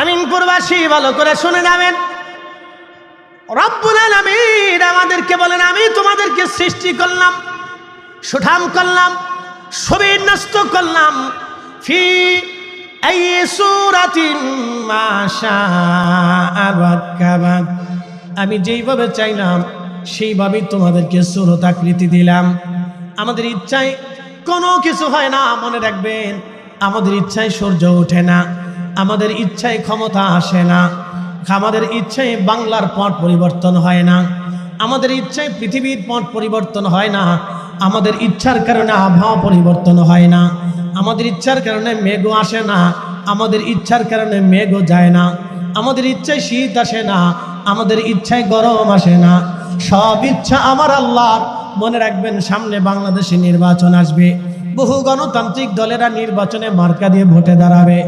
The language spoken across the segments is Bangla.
আমিনপুরবাসী ভালো করে শুনে যাবেন। রব্বুল আলামিন আমাদেরকে বলেন, আমি তোমাদেরকে সৃষ্টি করলাম, সুঠাম করলাম, সুবিন্যস্ত করলাম, ফি আইয়ি সূরাতিন মা শাআ রাক্কাবাক। আমি যেইভাবে চাইলাম সেইভাবেই তোমাদেরকে সূরত আকৃতি দিলাম। আমাদের ইচ্ছায় কোনো কিছু হয় না, মনে রাখবেন। আমাদের ইচ্ছায় সূর্য ওঠে না, আমাদের ইচ্ছায় ক্ষমতা আসে না, আমাদের ইচ্ছায় বাংলার পট পরিবর্তন হয় না, আমাদের ইচ্ছায় পৃথিবীর পট পরিবর্তন হয় না, আমাদের ইচ্ছার কারণে আবহাওয়া পরিবর্তন হয় না, আমাদের ইচ্ছার কারণে মেঘও আসে না, আমাদের ইচ্ছার কারণে মেঘও যায় না, আমাদের ইচ্ছায় শীত আসে না, আমাদের ইচ্ছায় গরম আসে না। সব ইচ্ছা আমার আল্লাহর। মনে রাখবেন, সামনে বাংলাদেশে নির্বাচন আসবে, বহু গণতান্ত্রিক দলেরা নির্বাচনে মার্কা দিয়ে ভোটে দাঁড়াবে,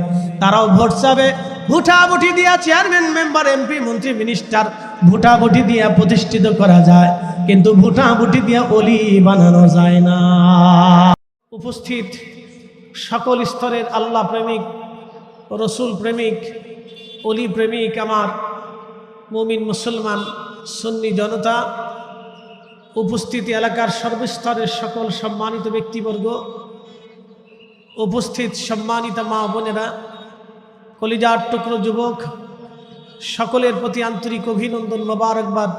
তারাও ভোট চাবে। ভোটাভুটি দিয়ে চেয়ারম্যান, মেম্বার, এমপি, মন্ত্রী, মিনিস্টার ভোটাভুটি দিয়ে প্রতিষ্ঠিত করা যায়, কিন্তু ভোটাভুটি দিয়ে অলি বানানো যায় না। উপস্থিত সকল স্তরের আল্লাহ প্রেমিক, রসুল প্রেমিক, অলি প্রেমিক আমার মুমিন মুসলমান সুন্নি জনতা, উপস্থিত এলাকার সর্বস্তরের সকল সম্মানিত ব্যক্তিবর্গ, উপস্থিত সম্মানিত মা বোনেরা, কলিজার টুকরো যুবক, সকলের প্রতি আন্তরিক অভিনন্দন, মোবারকবাদ।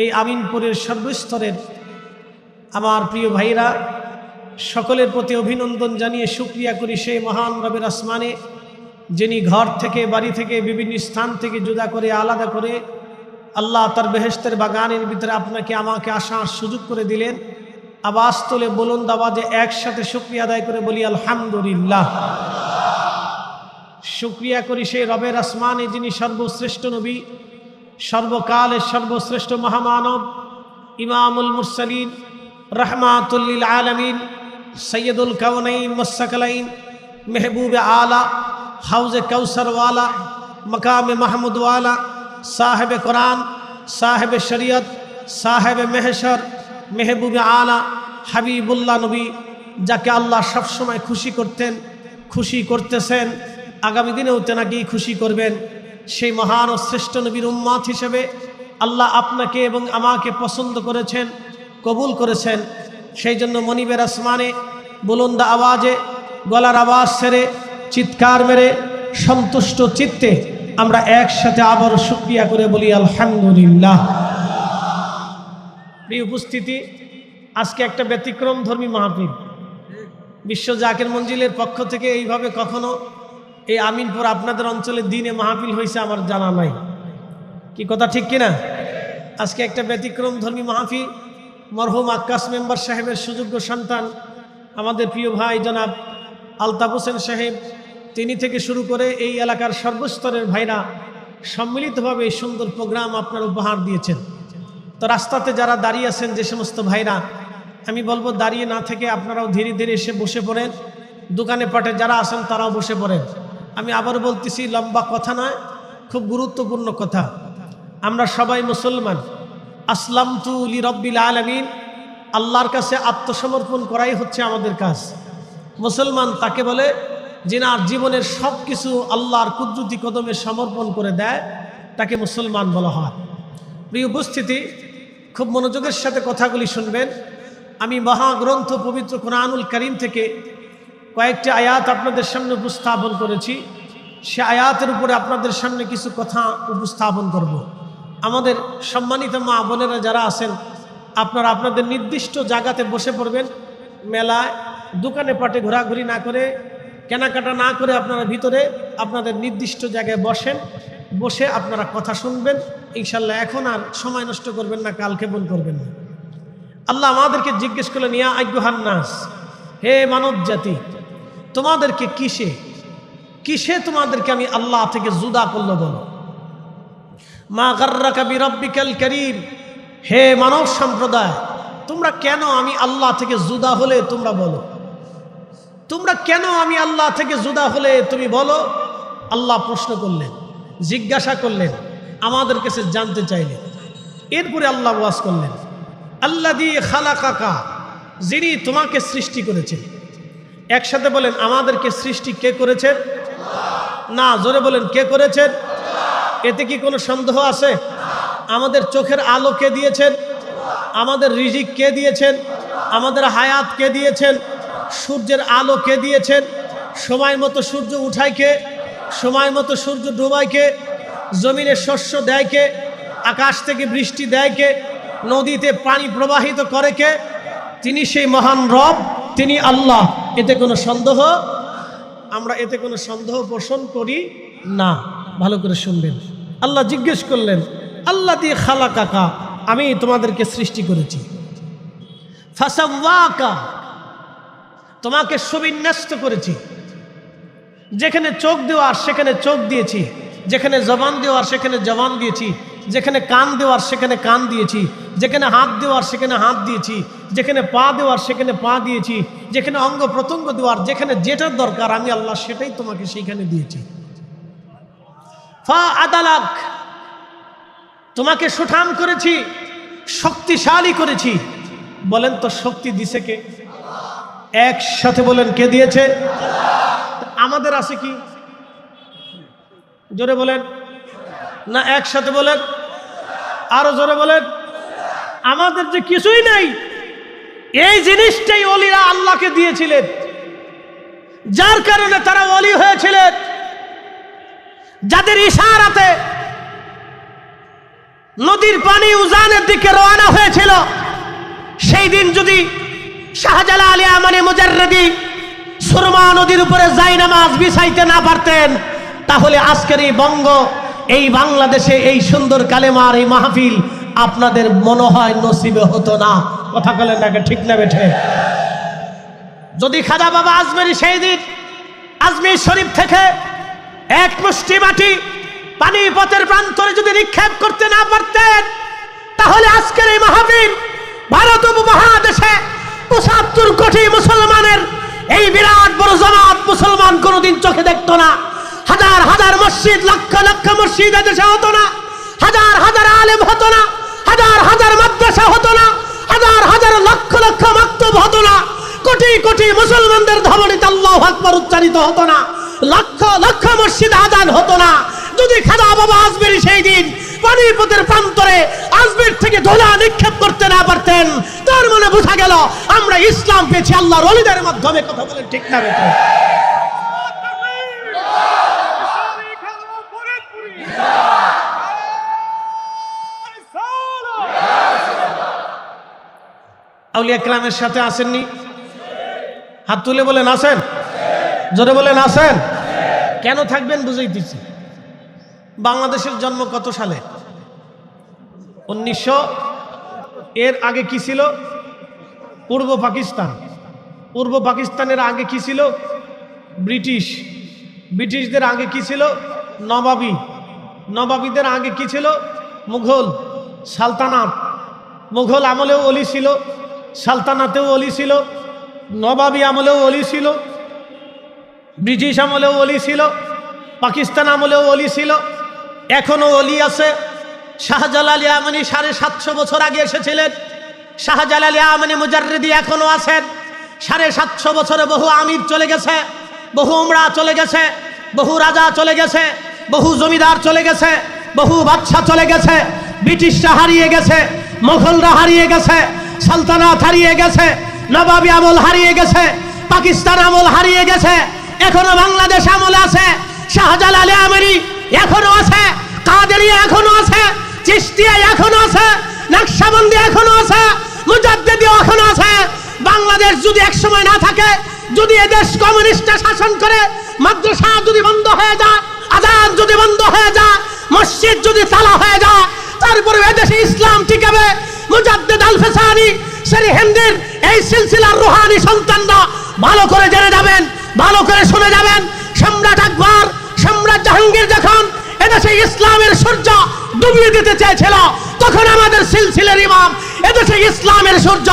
এই আমিনপুরের সর্বস্তরের আমার প্রিয় ভাইরা, সকলের প্রতি অভিনন্দন জানিয়ে শুকরিয়া করি সেই মহান রবের আসমানে, যিনি ঘর থেকে, বাড়ি থেকে, বিভিন্ন স্থান থেকে জুদা করে, আলাদা করে আল্লাহ তার বেহেশতের বাগানের ভিতরে আপনাকে আমাকে আসার সুযোগ করে দিলেন। আওয়াজ তোলে বুলন্দ আওয়াজে একসাথে শুকরিয়া আদায় করে বলি আলহামদুলিল্লাহ। শুকরিয়া করি সেই রবের আসমানে, যিনি সর্বশ্রেষ্ঠ নবী, সর্বকালের সর্বশ্রেষ্ঠ মহামানব, ইমামুল মুরসালিন, রহমাতুল লিল আলামিন, সৈয়দুল কাউনাইন মুসাকালাইন, মেহবুবে আলা, হাউজে কাউসারওয়ালা, মকামে মাহমুদওয়ালা, সাহেব কোরআন, সাহেব শরিয়ত, সাহেব মেহশর, মেহবুবে আলা, হাবিবুল্লাহ নবী, যাকে আল্লাহ সবসময় খুশি করতেন, খুশি করতেছেন, আগামী দিনেও তেনাকে খুশি করবেন। সেই মহান ও শ্রেষ্ঠ নবীর উম্মত হিসেবে আল্লাহ আপনাকে এবং আমাকে পছন্দ করেছেন, কবুল করেছেন। সেই জন্য মনিবের আসমানে বুলন্দ আওয়াজে, গলার আওয়াজ ছেড়ে, চিৎকার মেরে, সন্তুষ্ট চিত্তে আমরা একসাথে আবার শুকরিয়া করে বলি আলহামদুলিল্লাহ। এই উপস্থিতি, আজকে একটা ব্যতিক্রম ধর্মী মাহফিল। বিশ্ব জাকির মঞ্জিলের পক্ষ থেকে এইভাবে কখনো এই আমিনপুর আপনাদের অঞ্চলে দিনে মাহফিল হয়েছে আমার জানা নাই। কি কথা ঠিক কিনা? আজকে একটা ব্যতিক্রম ধর্মী মাহফিল। মরহুম আক্কাস মেম্বার সাহেবের সুযোগ্য সন্তান, আমাদের প্রিয় ভাই জনাব আলতাফ হোসেন সাহেব, তিনি থেকে শুরু করে এই এলাকার সর্বস্তরের ভাইরা সম্মিলিতভাবে এই সুন্দর প্রোগ্রাম আপনার উপহার দিয়েছেন। তো রাস্তাতে যারা দাঁড়িয়ে আছেন, যে সমস্ত ভাইরা, আমি বলবো দাঁড়িয়ে না থেকে আপনারাও ধীরে ধীরে এসে বসে পড়েন। দোকানে পাটে যারা আছেন তারাও বসে পড়েন। আমি আবার বলতেছি, লম্বা কথা নয়, খুব গুরুত্বপূর্ণ কথা। আমরা সবাই মুসলমান। আসলামতু লিরাব্বিল আলামিন, আল্লাহর কাছে আত্মসমর্পণ করাই হচ্ছে আমাদের কাজ। মুসলমান তাকে বলে যিনার জীবনের সব কিছু আল্লাহর কুদরতি কদমে সমর্পণ করে দেয়, তাকে মুসলমান বলা হয়। প্রিয় উপস্থিতি, খুব মনোযোগের সাথে কথাগুলি শুনবেন। আমি মহাগ্রন্থ পবিত্র কোরআনুল কারীম থেকে কয়েকটি আয়াত আপনাদের সামনে উপস্থাপন করেছি। সে আয়াতের উপরে আপনাদের সামনে কিছু কথা উপস্থাপন করব। আমাদের সম্মানিত মা বোনেরা যারা আছেন, আপনারা আপনাদের নির্দিষ্ট জায়গাতে বসে পড়বেন। মেলায়, দোকানে পাটে ঘোরাঘুরি না করে, কেনাকাটা না করে আপনারা ভিতরে আপনাদের নির্দিষ্ট জায়গায় বসেন। বসে আপনারা কথা শুনবেন ইনশাল্লাহ। এখন আর সময় নষ্ট করবেন না, কালক্ষেপণ করবেন না। আল্লাহ আমাদেরকে জিজ্ঞেস করলেন, ইয়া আইয়ুহান নাস, হে মানব জাতি, তোমাদেরকে কিসে তোমাদেরকে আমি আল্লাহ থেকে জুদা করলো বলো। মা গাররাকা বিরাব্বিকাল কারীম, হে মানব সম্প্রদায়, তোমরা কেন আমি আল্লাহ থেকে জুদা হলে তোমরা বলো। তোমরা কেন আমি আল্লাহ থেকে জুদা হলে তুমি বলো। আল্লাহ প্রশ্ন করলেন, জিজ্ঞাসা করলেন, আমাদের কাছে জানতে চাইলেন। এরপরে আল্লাহ ওয়াজ করলেন, আল্লাযী খালাকাকা, যিনি তোমাকে সৃষ্টি করেছেন। একসাথে বলেন, আমাদেরকে সৃষ্টি কে করেছেন? না, জোরে বলেন, কে করেছেন? এতে কি কোনো সন্দেহ আছে? আমাদের চোখের আলো কে দিয়েছেন? আমাদের রিজিক কে দিয়েছেন? আমাদের হায়াত কে দিয়েছেন? সূর্যের আলো কে দিয়েছেন? সময় মতো সূর্য উঠায় কে? সময় মতো সূর্য ডুবায় কে? জমিনে শস্য দেয় কে? আকাশ থেকে বৃষ্টি দেয় কে? নদীতে পানি প্রবাহিত করে কে? তিনি সেই মহান রব, তিনি আল্লাহ। এতে কোনো সন্দেহ? আমরা এতে কোনো সন্দেহ পোষণ করি না। ভালো করে শুনবেন। আল্লাহ জিজ্ঞেস করলেন, আল্লাযী খালাকাকা, আমি তোমাদেরকে সৃষ্টি করেছি। ফাসাওয়াকা, তোমাকে সুবিন্যস্ত করেছি। যেখানে চোখ দেওয়ার সেখানে চোখ দিয়েছি, যেখানে জবান দেওয়ার সেখানে জবান দিয়েছি, যেখানে কান দেওয়ার সেখানে কান দিয়েছি, যেখানে হাত দেওয়ার সেখানে হাত দিয়েছি, যেখানে পা দেওয়ার সেখানে পা দিয়েছি, যেখানে অঙ্গ প্রত্যঙ্গ দেওয়ার যেখানে যেটার দরকার আমি আল্লাহ সেটাই তোমাকে সেইখানে দিয়েছি। ফা আদালাক, তোমাকে সুঠাম করেছি, শক্তিশালী করেছি। বলেন তো শক্তি দিছে কে? একসাথে বলেন, কে দিয়েছে? আমাদের আছে কি? জোরে বলেন না, একসাথে বলেন, আরো জোরে বলেন। আমাদের যে কিছুই নাই, এই জিনিসটাই ওলিরা আল্লাহকে দিয়েছিলেন, যার কারণে তারা ওলি হয়েছিলেন। যাদের ইশারাতে নদীর পানি উজানের দিকে রওনা হয়েছিল, সেই দিন যদি শাহজালাল ইয়ামানি মুজাররিদি সুরমা নদীর উপরে জায়নামাজ বিছাইতে না পারতেন, তাহলে আজকের এই বঙ্গ, এই বাংলাদেশে এই সুন্দর কালেমার এই মাহফিল আপনাদের মনে হয় নসিবে হতো না। কথা বলেন না, ঠিক না বেঠে? যদি খাজা বাবা আজমেরি সেই দিন আজমির শরীফ থেকে এক মুষ্টি মাটি পানিপথের প্রান্তরে যদি নিক্ষেপ করতে না পারতেন, তাহলে আজকের এই মাহফিল ভারত উপমহাদেশে ৭৫ কোটি মুসলমানের এই বিরাট বড় জামাত মুসলমান কোনোদিন চোখে দেখতো না। হাজার হাজার মসজিদ, লক্ষ লক্ষ মসজিদ এদেশে হতো না, হাজার হাজার আলেম হতো না, হাজার হাজার মাদ্রাসা হতো না, হাজার হাজার লক্ষ লক্ষ মাকতব হতো না, কোটি কোটি মুসলমানদের ধবনিতে আল্লাহু আকবার উচ্চারিত হতো না, লক্ষ লক্ষ মসজিদ আজান হতো না, যদি খাজা বাবা আজমেরি সেই দিন পানিপথের প্রান্তরে আজমের থেকে ধোলা নিক্ষেপ করতে না পারতেন। তার মানে বোঝা গেল আমরা ইসলাম পেয়েছি আল্লাহর ওলিদের মাধ্যমে। কথা বলেন ঠিক না বেটা? আউলিয়া কেরামের সাথে আসেননি? হাত তুলে বলেন আসেন, জোরে বলেন আসেন। কেন থাকবেন বুঝাইতেছি। বাংলাদেশের জন্ম কত সালে? 1900। এর আগে কি ছিল? পূর্ব পাকিস্তান। পূর্ব পাকিস্তানের আগে কি ছিল? ব্রিটিশ। ব্রিটিশদের আগে কি ছিল? নবাবী। নবাবীদের আগে কি ছিল? মুঘল সালতানাত। মুঘল আমলেও অলি ছিল, সালতানাতেও অলি ছিল, নবাবী আমলেও অলি ছিল, ব্রিটিশ আমলেও অলি ছিল, পাকিস্তান আমলেও অলি ছিল, এখনো অলি আছে। শাহজালাল ইয়ামানি 750 বছর আগে এসেছিলেন। শাহজালাল ইয়ামানি মুজাররিদি এখনো আছেন। 750 বছরে বহু আমির চলে গেছে, বহু উমরা চলে গেছে, বহু রাজা চলে গেছে, বহু জমিদার চলে গেছে, বহু বাদশা চলে গেছে। ব্রিটিশরা হারিয়ে গেছে, মুঘলরা হারিয়ে গেছে, সালতানাত হারিয়ে গেছে, নবাবী আমল হারিয়ে গেছে, পাকিস্তান আমল হারিয়ে গেছে। এখনো বাংলাদেশ আমল আছে। শাহজালাল ইয়ামানি এখনো আছে, কাদেরিয়া এখনো আছে, চিশতিয়া এখনো আছে, নকশবন্দি এখনো আছে, মুজাদ্দিদি এখনো আছে। বাংলাদেশ যদি এক সময় না থাকে, যদি এদেশ কমিউনিস্টরা শাসন করে, মাদ্রাসা যদি বন্ধ হয়ে যায়, আযান যদি বন্ধ হয়ে যায়, মসজিদ যদি তালা হয়ে যায়, তারপরে এদেশে ইসলাম টিকাবে। মুজাদ্দিদ আল ফিসানি সরহিন্দের এই সিলসিলার রুহানি সন্তানরা ভালো করে জেনে যাবেন, ভালো করে শুনে যাবেন। সম্রাট আকবর, সম্রাট জাহাঙ্গীর যখন এদেশে ইসলামের সূর্য ডুবিয়ে দিতে চেয়েছিল, তখন আমাদের সিলসিলার ইমাম এদেশে ইসলামের সূর্য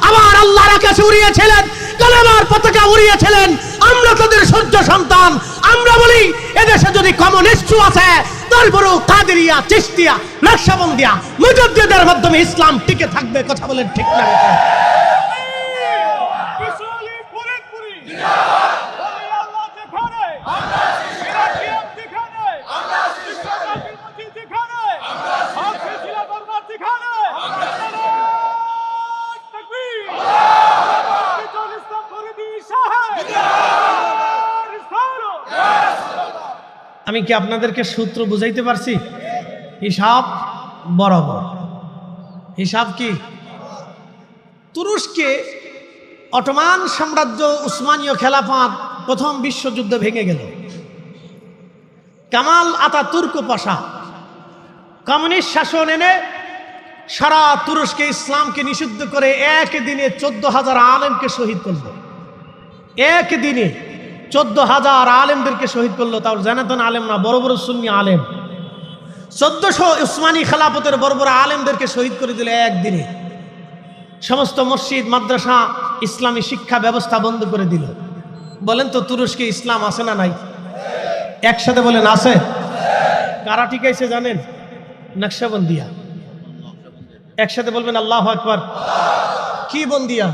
আবার আল্লাহর আকাশে উড়িয়েছিলেন, কালেমার পতাকা উড়িয়েছিলেন। আমরা তাদের সূর্য সন্তান। আমরা বলি এদেশে যদি কমিউনিস্ট আছে, তারপরে কাদেরিয়া, চিশতিয়া, নকশবন্দিয়া, মুজাদ্দিদের মাধ্যমে ইসলাম টিকে থাকবে। কথা বলেন ঠিক না? আমি কি আপনাদেরকে সূত্র বুঝাইতে পারছি? হিসাব বরাবর। হিসাব কি? তুরস্কে অটোমান সাম্রাজ্য, উসমানীয় খেলাফত, প্রথম বিশ্বযুদ্ধ ভেঙে গেল। কামাল আতাতুর্ক পাশা কমিউনিস্ট শাসন এনে সারা তুরস্কে ইসলামকে নিষিদ্ধ করে একদিনে 14,000 আলেমকে শহীদ করল। একদিনে 14,000 আলেমদেরকে শহীদ করলো। তাও জানাতেন আলেম না, বড় বড় সুন্নি আলেম। 1400 উসমানী খেলাফতের বড় বড় আলেমদেরকে শহীদ করে দিল একদিনে। সমস্ত মসজিদ, মাদ্রাসা, ইসলামী শিক্ষা ব্যবস্থা বন্ধ করে দিল। বলেন তো তুরস্কে ইসলাম আছে না নাই? একসাথে বলেন আছে। কারা টিকাইছে জানেন? নকশবন্দিয়া। একসাথে বলবেন আল্লাহু আকবার। কি বন্দিয়া?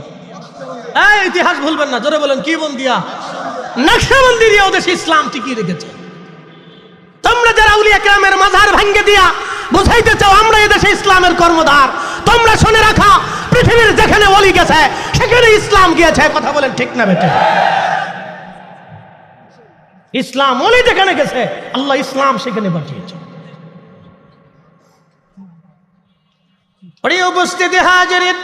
এই ইতিহাস ভুলবেন না, জোরে বলেন কি বন্দিয়া? নকশবন্দি দিয়ে ওদেশে ইসলাম টিকিয়ে রেখেছে। তোমরা যারা আউলিয়া কেরামের মাজার ভাঙ্গে দিয়া বুঝাইতে চাও আমরা এদেশে ইসলামের কর্মধার, তোমরা শুনে রাখা, পৃথিবীর যেখানে ওলি গেছে সেখানে ইসলাম গিয়েছে। কথা বলেন ঠিক না বেটে? ইসলাম ওলি যেখানে গেছে আল্লাহ ইসলাম সেখানে পাঠিয়েছে। প্রিয় উপস্থিতি হাজিরিন,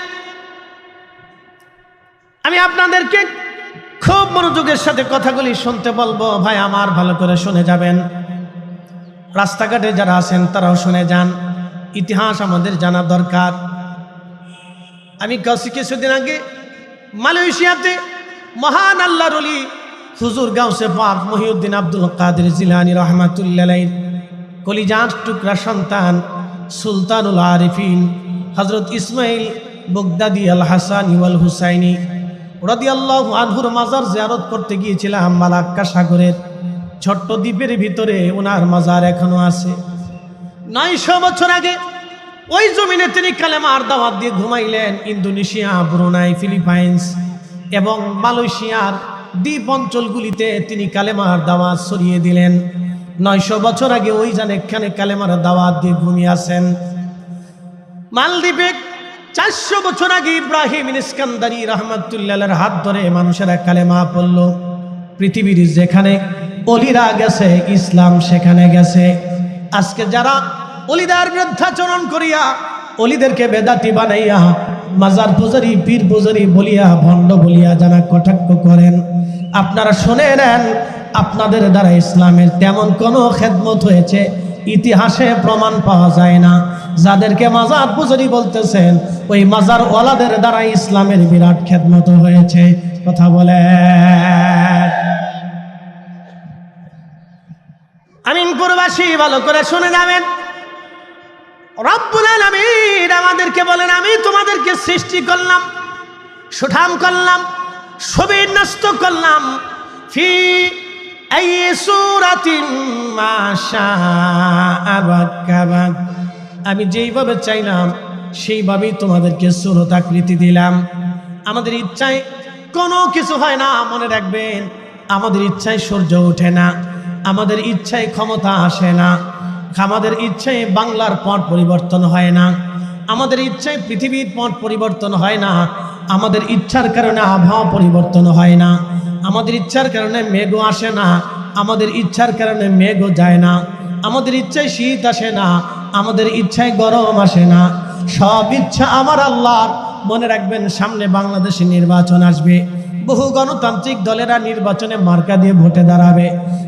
আমি আপনাদেরকে খুব মনোযোগের সাথে কথাগুলি শুনতে বলবো। ভাই আমার ভালো করে শুনে যাবেন। রাস্তাঘাটে যারা আছেন তারাও শুনে যান। ইতিহাস আমাদের জানা দরকার। আমি কিছুদিন আগে মালয়েশিয়াতে মহান আল্লাহর ওলি হুজুর গাউসে পাক মহিউদ্দিন আব্দুল কাদের জিলানী রহমাতুল্লাহ আলাইহি কলিজার টুকরা সন্তান সুলতানুল আরিফিন হযরত ইসমাইল বগদাদি আল হাসানি ওয়াল হুসাইনি রাদিয়াল্লাহু আনহুর মাজার জিয়ারত করতে গিয়েছিলাম। মালাক্কা সাগরের ছোট্ট দ্বীপের ভিতরে ওনার মাজার এখনো আছে। 900 বছর আগে ওই জমিনে তিনি কালেমার দাওয়াত দিয়ে ঘুমাইলেন। ইন্দোনেশিয়া, ব্রুনাই, ফিলিপাইন্স এবং মালয়েশিয়ার দ্বীপ অঞ্চলগুলিতে তিনি কালেমার দাওয়াত ছড়িয়ে দিলেন। 900 বছর আগে ওই এখানে কালেমার দাওয়াত দিয়ে ঘুমিয়ে আছেন। মালদ্বীপে 400 বছর আগে ইব্রাহিম ইস্কান্দারি রহমাতুল্লাহর হাত ধরে মানুষেরা কালেমা পড়ল। পৃথিবীর যেখানে অলিরা গেছে ইসলাম সেখানে গেছে। আজকে যারা অলিদার বিরুদ্ধাচরণ করিয়া, অলিদেরকে বেদাতি বানাইয়া, মাজার পূজারি, পীর পূজারি বলিয়া, ভণ্ড বলিয়া যারা কটাক্ষ করেন, আপনারা শুনে নেন আপনাদের দ্বারা ইসলামের তেমন কোনো খেদমত হয়েছে ইতিহাসে প্রমাণ পাওয়া যায় না। যাদেরকে মাজার পূজারি বলতেছেন ওই মাজার ওয়ালাদের দ্বারা ইসলামের বিরাট খেদমত হয়েছে। কথা বলে আমিনপুরবাসী ভালো করে শুনে যাবেন। রব্বুল আলামিন আমাদেরকে বলেন আমি তোমাদেরকে সৃষ্টি করলাম, সুঠাম করলাম, সুবিন্যস্ত করলাম। ফি আই সূরাতিন মা শাআ রাক্কাবাক। আমি যেইভাবে চাইলাম সেইভাবেই তোমাদেরকে সূরত আকৃতি দিলাম। আমাদের ইচ্ছায় কোনো কিছু হয় না। মনে রাখবেন, আমাদের ইচ্ছায় সূর্য ওঠে না, আমাদের ইচ্ছায় ক্ষমতা আসে না, আমাদের ইচ্ছায় বাংলার পট পরিবর্তন হয় না, আমাদের ইচ্ছায় পৃথিবীর পট পরিবর্তন হয় না, আমাদের ইচ্ছার কারণে আবহাওয়া পরিবর্তন হয় না, আমাদের ইচ্ছার কারণে মেঘও আসে না, আমাদের ইচ্ছার কারণে মেঘও যায় না, আমাদের ইচ্ছায় শীত আসে না, আমাদের ইচ্ছায় গরম আসে না। সব ইচ্ছা আমার আল্লাহর। মনে রাখবেন, সামনে বাংলাদেশে নির্বাচন আসবে। বহু গণতান্ত্রিক দলেরা নির্বাচনে মার্কা দিয়ে ভোটে দাঁড়াবে।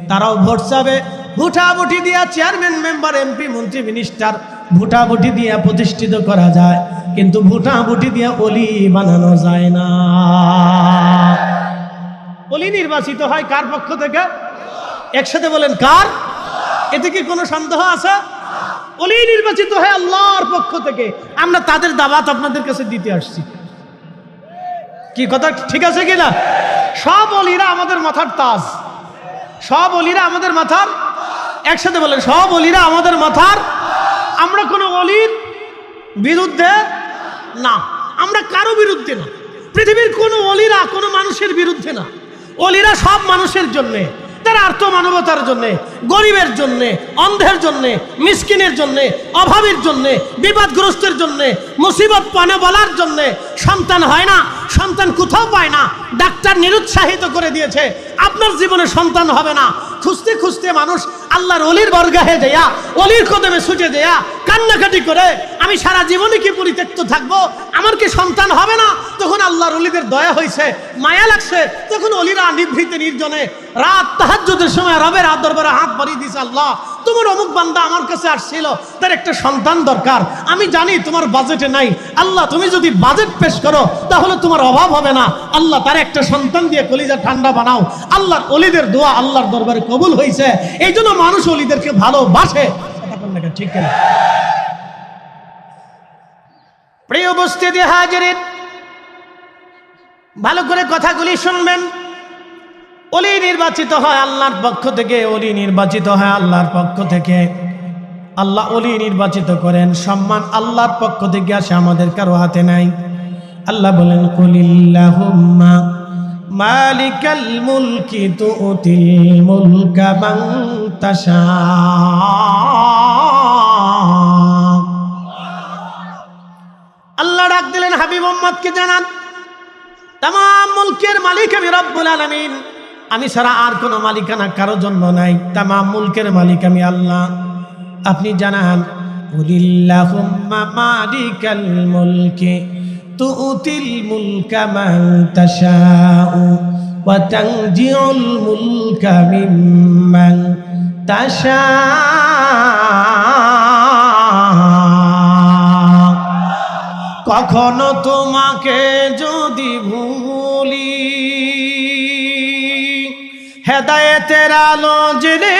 তারাও ভোট চাবে, ভোটাভুটি দিয়া চেয়ারম্যান, মেম্বার, এমপি, মন্ত্রী, মিনিস্টার ভোটাভুটি দিয়ে প্রতিষ্ঠিত করা যায়, কিন্তু ভোটাভুটি দিয়ে অলি বানানো যায় না। অলি নির্বাচিত হয় কার পক্ষ থেকে? একসাথে বলেন কার? এতে কি কোনো সন্দেহ আছে? অলি নির্বাচিত হয় আল্লাহর পক্ষ থেকে। আমরা তাদের দাওয়াত আপনাদের কাছে দিতে আসছি। কি কথা ঠিক আছে কিনা? সব অলিরা আমাদের মাথার তাজ, সব অলিরা আমাদের মাথার একসাথে বলেন, সব অলিরা আমাদের মাথার। আমরা কোনো অলির বিরুদ্ধে না, আমরা কারো বিরুদ্ধে না, পৃথিবীর কোনো অলিরা কোনো মানুষের বিরুদ্ধে না। অলিরা সব মানুষের জন্যে, তারা আর্ত মানবতার জন্যে, গরিবের জন্যে, অন্ধের জন্যে, মিসকিনের জন্যে, অভাবীর জন্যে, বিপদগ্রস্তের জন্যে, মুসিবত পানে বলার জন্যে। সন্তান হয় না, সন্তান কোথাও পায় না, ডাক্তার নিরুৎসাহিত করে দিয়েছে আপনার জীবনে সন্তান হবে না। খুঁজতে খুঁজতে মানুষ আল্লাহর অলির বরগাহে দেয়া, অলির কদমে ছুটে দেয়া কান্নাকাটি করে, আমি সারা জীবনে কি পরিত্যক্ত থাকবো, আমার কি সন্তান হবে না? তখন আল্লাহর অলিদের দয়া হয়েছে, মায়া লাগছে, তখন অলিরা নিভৃতে নির্জনে রাত তাহাজ্জুদের সময় রবের দরবারে হাত বাড়িয়ে দিয়েছে, আল্লাহ তোমার অমুক বান্দা আমার কাছে আসছিল, তার একটা সন্তান দরকার, আমি জানি তোমার বাজেটে নাই, আল্লাহ তুমি যদি বাজেট পেশ করো তাহলে তোমার অভাব হবে না, আল্লাহ তার একটা সন্তান দিয়ে কলিজা ঠান্ডা বানাও। আল্লাহর অলিদের দোয়া আল্লাহর দরবারে কবুল হয়েছে, এই জন্য মানুষ অলিদেরকে ভালোবাসে। ঠিক না? প্রিয় উপস্থিতি হাজিরিন, ভালো করে কথাগুলি শুনবেন। অলি নির্বাচিত হয় আল্লাহর পক্ষ থেকে, অলি নির্বাচিত হয় আল্লাহর পক্ষ থেকে। আল্লাহ অলি নির্বাচিত করেন, সম্মান আল্লাহর পক্ষ থেকে আসে, আমাদের কারো হাতে নাই। আল্লাহ বলেন, কুলিল্লাহুম্মা মালিকাল মুলকি তুতিল মুলকা মান তাশা। আল্লাহ ডাক দিলেন, হাবিব উম্মতকে জানান, তামাম মুলকের মালিক আমি রব্বুল আলামিন, আমি ছাড়া আর কোনো মালিকানা কারো জন্য নাই, তামাম মুলকের মালিক আমি আল্লাহ। আপনি জানান, কুলিল্লাহুম্মা মালিকাল মুলকি তুতিল মুলকা মান তাশাউ ওয়া তানজিউল মুলকা মিম্মান তাশা। কখনো তোমাকে যদি ভুলি, হেদায়েতের আলো জেলে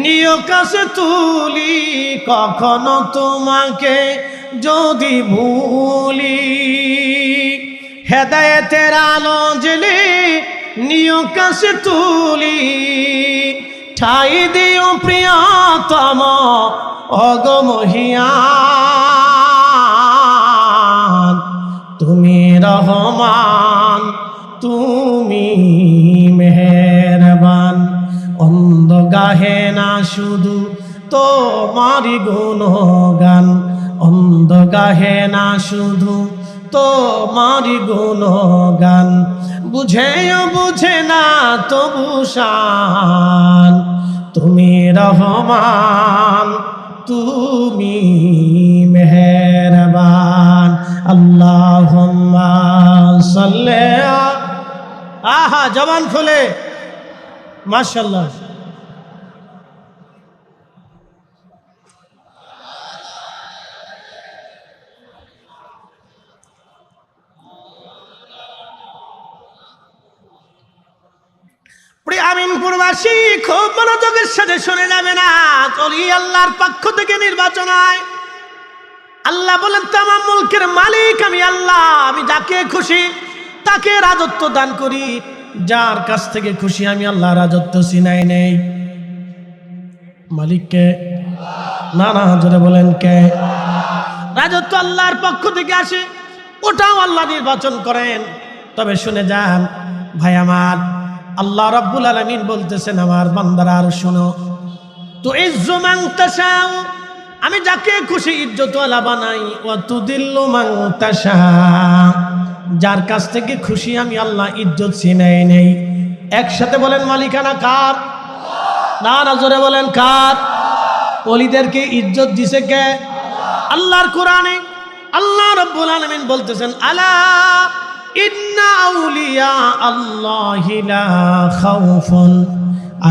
নিয় কাছে তুলি। কখনো তোমাকে যদি ভুলি, হেদায়েতের আলো জেলে নিয় কাছে তুলি। ঠাই দিও প্রিয়তম অগমহিয়ান, তুমি রহমান, তুমি মেহেরবান। অন্ধ গাহে না শুধু তোমারি গুণগান, অন্ধ গাহে না শুধু তোমারি গুণগান। বুঝেও বুঝে না তবু শান, তুমি রহমান, তুমি মেহেরবান। আল্লাহুম্মা সাল্লি। আহা, জবান খুলে মাশাআল্লাহ। আমিনপুরবাসী খুব মনোযোগের সাথে শুনে যাবে না, অলি আল্লাহর পক্ষ থেকে নির্বাচন হয়। আল্লাহ বলেন, তামাম মুলকের মালিক আমি আল্লাহ, আমি যাকে খুশি তাকে রাজত্ব দান করি, যার কাছ থেকে খুশি আমি আল্লাহ রাজত্ব ছিনাই নেই। মালিককে না, না জোরে বলেন কে? রাজত্ব আল্লাহর পক্ষ থেকে আসে, ওটাও আল্লাহ নির্বাচন করেন। তবে শুনে যান ভাই আমার, আল্লাহ রাব্বুল আলামিন বলতেছেন, আমার বান্দারা আর শোনো, তো ইজ্জু মান তাশাউ, আমি যাকে খুশি ইজ্জত ওয়ালা বানাই, ওয়া তুদিল্লু মান তাশা, যার কাছ থেকে খুশি আমি আল্লাহ ইজ্জত ছিনাই নেই। একসাথে বলেন, মালিকানা কার? না, না জোরে বলেন কার? ওলিদেরকে ইজ্জত দিছে কে? আল্লাহর কোরআনে আল্লাহ রাব্বুল আলামিন বলতেছেন, আলা ইন্না আউলিয়া আল্লাহি লা খাউফুন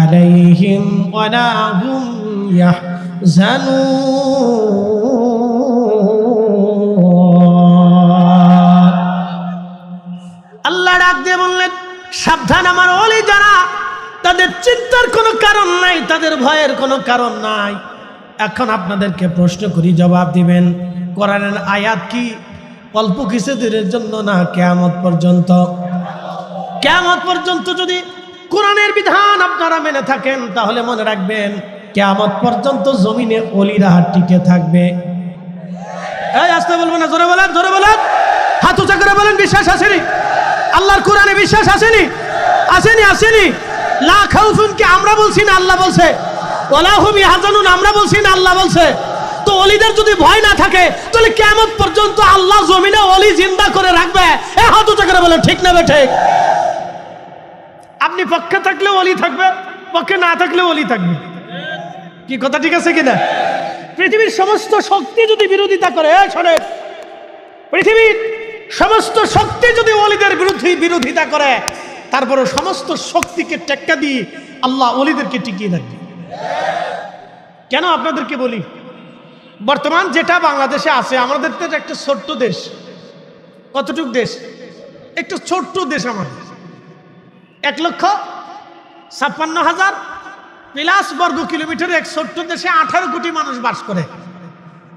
আলাইহিম ওয়া লা হুম ইয়াহজানুন। আল্লাহ ডাক দিয়ে বললেন, সাবধান, আমার ওলি যারা, তাদের চিন্তার কোনো কারণ নাই, তাদের ভয়ের কোনো কারণ নাই। এখন আপনাদেরকে প্রশ্ন করি, জবাব দিবেন। কোরআনের আয়াত কি অল্প কিছুদিনের জন্য না, কিয়ামত পর্যন্ত? কিয়ামত পর্যন্ত যদি কোরআনের বিধান আপনারা মেনে থাকেন, তাহলে মনে রাখবেন কিয়ামত পর্যন্ত জমিনে ওলিরা টিকে থাকবে। এই আসতে বলবো না, জোরে বলেন, জোরে বলেন, হাত উঁচা করে বলেন বিশ্বাস আসেনি? আল্লাহর কোরআনে বিশ্বাস আসেনি? আসেনি? আসেনি? লা খাউফুন কি আমরা বলছি না আল্লাহ বলছে? ওয়ালা হুম ইয়াহজানুন আমরা বলছি না আল্লাহ বলছে? তো ওলিদের যদি ভয় না থাকে তাহলে কিয়ামত পর্যন্ত আল্লাহ জমিনে ওলি জিন্দা করে রাখবে। এই হাত উঁচা করে বলেন ঠিক না বেঠিক? আপনি পক্ষে থাকলে ওলি থাকবে, পক্ষে না থাকলে ওলি থাকবে। কি কথা ঠিক আছে কিনা? পৃথিবীর সমস্ত শক্তি যদি বিরোধিতা করে, শোনেন, পৃথিবীর সমস্ত শক্তি যদি ওলিদের বিরোধিতা করে, তারপরে সমস্ত শক্তিকে টেক্কা দিয়ে আল্লাহ ওলিদেরকে টিকিয়ে রাখবে। কেন আপনাদেরকে বলি, বর্তমান যেটা বাংলাদেশে আছে, আমাদের তো একটা ছোট্ট দেশ। কতটুক দেশ? একটা ছোট্ট দেশ আমাদের। 1,56,000 প্লাস বর্গ কিলোমিটার এক ছোট্ট দেশে 18 কোটি মানুষ বাস করে।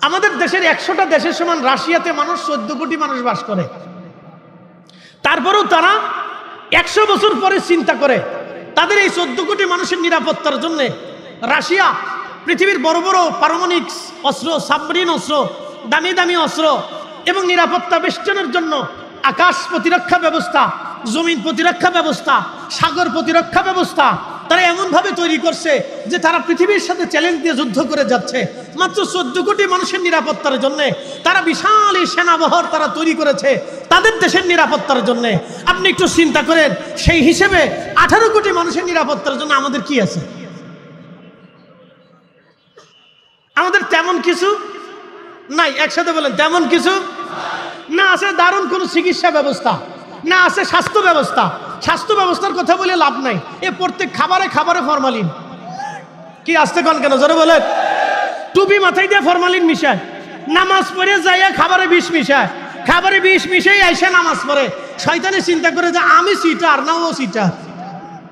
আমাদের দেশের 100টা দেশের সমান রাশিয়াতে মানুষ 14 কোটি মানুষ বাস করে। তারপরেও তারা 100 বছর পরে চিন্তা করে তাদের এই 14 কোটি মানুষের নিরাপত্তার জন্য রাশিয়া পৃথিবীর বড় বড় পারমাণবিক অস্ত্র, সাবমেরিন অস্ত্র, দামি দামি অস্ত্র এবং নিরাপত্তা বেষ্টনের জন্য আকাশ প্রতিরক্ষা ব্যবস্থা, জমিন প্রতিরক্ষা ব্যবস্থা, সাগর প্রতিরক্ষা ব্যবস্থা তারা এমনভাবে তৈরি করছে যে তারা পৃথিবীর সাথে চ্যালেঞ্জ দিয়ে যুদ্ধ করে যাচ্ছে। মাত্র 14 কোটি মানুষের নিরাপত্তার জন্য তারা বিশাল এই সেনাবহর তারা তৈরি করেছে তাদের দেশের নিরাপত্তার জন্য। আপনি একটু চিন্তা করেন, সেই হিসেবে 18 কোটি মানুষের নিরাপত্তার জন্য আমাদের কি আছে? আমাদের তেমন কিছু নাই। একসাথে বলেন, তেমন কিছু না। আছে দারুণ কোনো চিকিৎসা ব্যবস্থা, না আছে স্বাস্থ্য ব্যবস্থা। স্বাস্থ্য ব্যবস্থার কথা বলে লাভ নাই। এ প্রত্যেক খাবারে খাবারে ফরমালিন। কি আসতে কন কেন? জোরে বলেন। টুপি মাথায় দিয়ে ফরমালিন মিশায়, নামাজ পড়ে যাইয়া খাবারে বিষ মিশায়, খাবারে বিষ মিশাই আইসা নামাজ পড়ে। শয়তানে চিন্তা করে যে আমি সিটার না ও সিটার।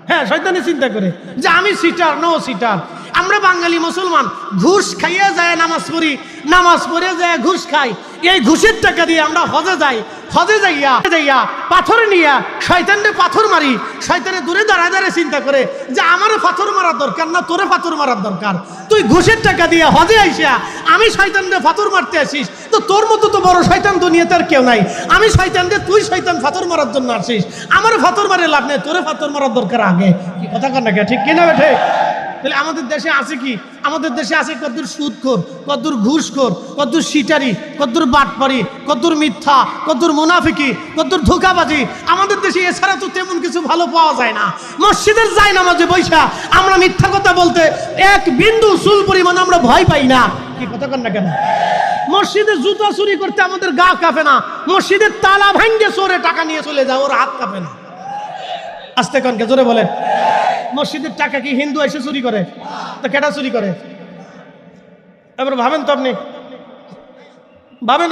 হ্যাঁ, শয়তানে চিন্তা করে যে আমি সিটার না ও সিটার। আমরা বাঙালি মুসলমান ঘুষ খাইয়া যায় নামাজ পড়ি, নামাজ পড়ে যায় ঘুষ খাই। এই ঘুষের টাকা দিয়ে আমরা হজে যাই, হজে যাইয়া পাথর নিয়া শয়তানরে পাথর মারি। শয়তানে দূরে দাঁড়ায় দাঁড়ায় চিন্তা করে যে আমারে পাথর মারার দরকার না, তোরে পাথর মারার দরকার। তুই ঘুষের টাকা দিয়ে হজে আইসা আমি শয়তানরে পাথর মারতে আসিস, তো তোর মতো তো বড় শয়তান দুনিয়াতে আর কেউ নাই। আমি শয়তানরে, তুই শয়তান পাথর মারার জন্য আসিস, আমার পাথর মারে লাভ নেই, তোরে পাথর মারার দরকার আগে। কি কথা কর না, ঠিক কিনা বেঠে? তাহলে আমাদের দেশে আছে কি? আমাদের দেশে আছে কদ্দুর সুদখোর, কদ্দুর ঘুষখোর, কদ্দুর সিটারি, কদ্দুর বাটপারি, কদ্দুর মিথ্যা, কদ্দুর মুনাফিকি, কদ্দুর ধোঁকাবাজি। আমাদের দেশে এছাড়া তো তেমন কিছু ভালো পাওয়া যায় না। মসজিদের যায় নামাজে বৈশা আমরা মিথ্যা কথা বলতে এক বিন্দু চুল পরিমাণ আমরা ভয় পাই না। কি কথা কর না কেন? মসজিদে জুতা চুরি করতে আমাদের গা কাঁপে না। মসজিদের তালা ভাঙ্গে চোরে টাকা নিয়ে চলে যায়, ওর হাত কাঁপে না। আস্তে কনকে জোরে বলেন। মসজিদের টাকা কি হিন্দু এসে চুরি করে? তো কেটা চুরি করে? এবার ভাবেন তো, আপনি ভাবেন,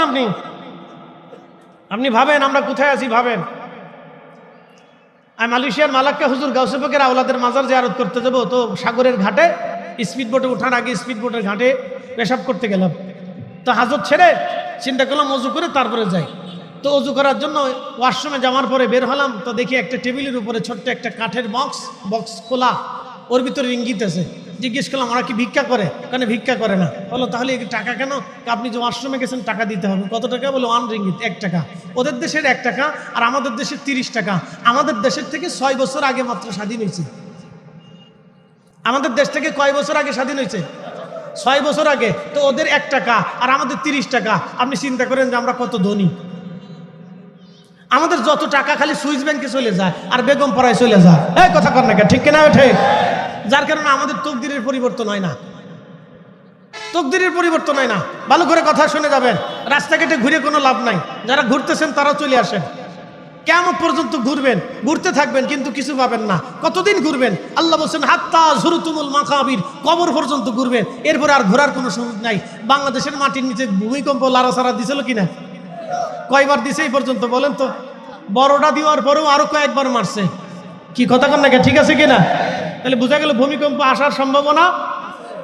আপনি ভাবেন আমরা কোথায় আছি ভাবেন। আমি মালয়েশিয়ার মালাক্কা হুজুর গাউসে পাকের আওলাদের মাজার জিয়ারত করতে যাবো, তো সাগরের ঘাটে স্পিড বোটে ওঠার আগে স্পিড বোটের ঘাটে পেশাব করতে গেলাম। তো হাজত ছেড়ে চিন্তা করলাম অজু করে তারপরে যাই। তো অজু করার জন্য ওয়াশরুমে যাওয়ার পরে বের হলাম, তো দেখি একটা টেবিলের উপরে ছোট্ট একটা কাঠের বক্স খোলা, ওর ভিতরে ইঙ্গিত আছে। জিজ্ঞেস করলাম ওরা কি ভিক্ষা করে? কেন ভিক্ষা করে না। বলো তাহলে টাকা কেন? আপনি যে ওয়াশরুমে গেছেন টাকা দিতে হবে। কত টাকা? বলো 1 রিঙ্গিত, 1 টাকা। ওদের দেশের 1 টাকা আর আমাদের দেশের 30 টাকা। আমাদের দেশের থেকে 6 বছর আগে মাত্র স্বাধীন হয়েছে। আমাদের দেশ থেকে কয় বছর আগে স্বাধীন হয়েছে? 6 বছর আগে। তো ওদের 1 টাকা আর আমাদের 30 টাকা। আপনি চিন্তা করেন যে আমরা কত ধনী। আমাদের যত টাকা খালি সুইস ব্যাংকে চলে যায় আর বেগম পাড়ায় চলে যায়। এই কথা কর না, ঠিক কিনা ঠিক? যার কারণে আমাদের তকদিরের পরিবর্তন হয় না, তকদিরের পরিবর্তন হয় না। ভালো করে কথা শুনে যাবেন, রাস্তাঘাটে ঘুরে কোনো লাভ নাই। যারা ঘুরতেছেন তারা চলে আসেন। কিয়ামত পর্যন্ত ঘুরবেন, ঘুরতে থাকবেন, কিন্তু কিছু পাবেন না। কতদিন ঘুরবেন? আল্লাহ বলছেন হাত্তা যুরতুমুল মাকাবির, কবর পর্যন্ত ঘুরবেন, এরপরে আর ঘোরার কোনো সুযোগ নাই। বাংলাদেশের মাটির নিচে ভূমিকম্প লাড়াছাড়া দিছিল কিনা? কয়বার দিছে এই পর্যন্ত বলেন তো? বড়টা দেওয়ার পরেও আরো কয়েকবার মারছে। কি কথা কন না, ঠিক আছে কিনা? তাহলে বোঝা গেল ভূমিকম্প আসার সম্ভাবনা।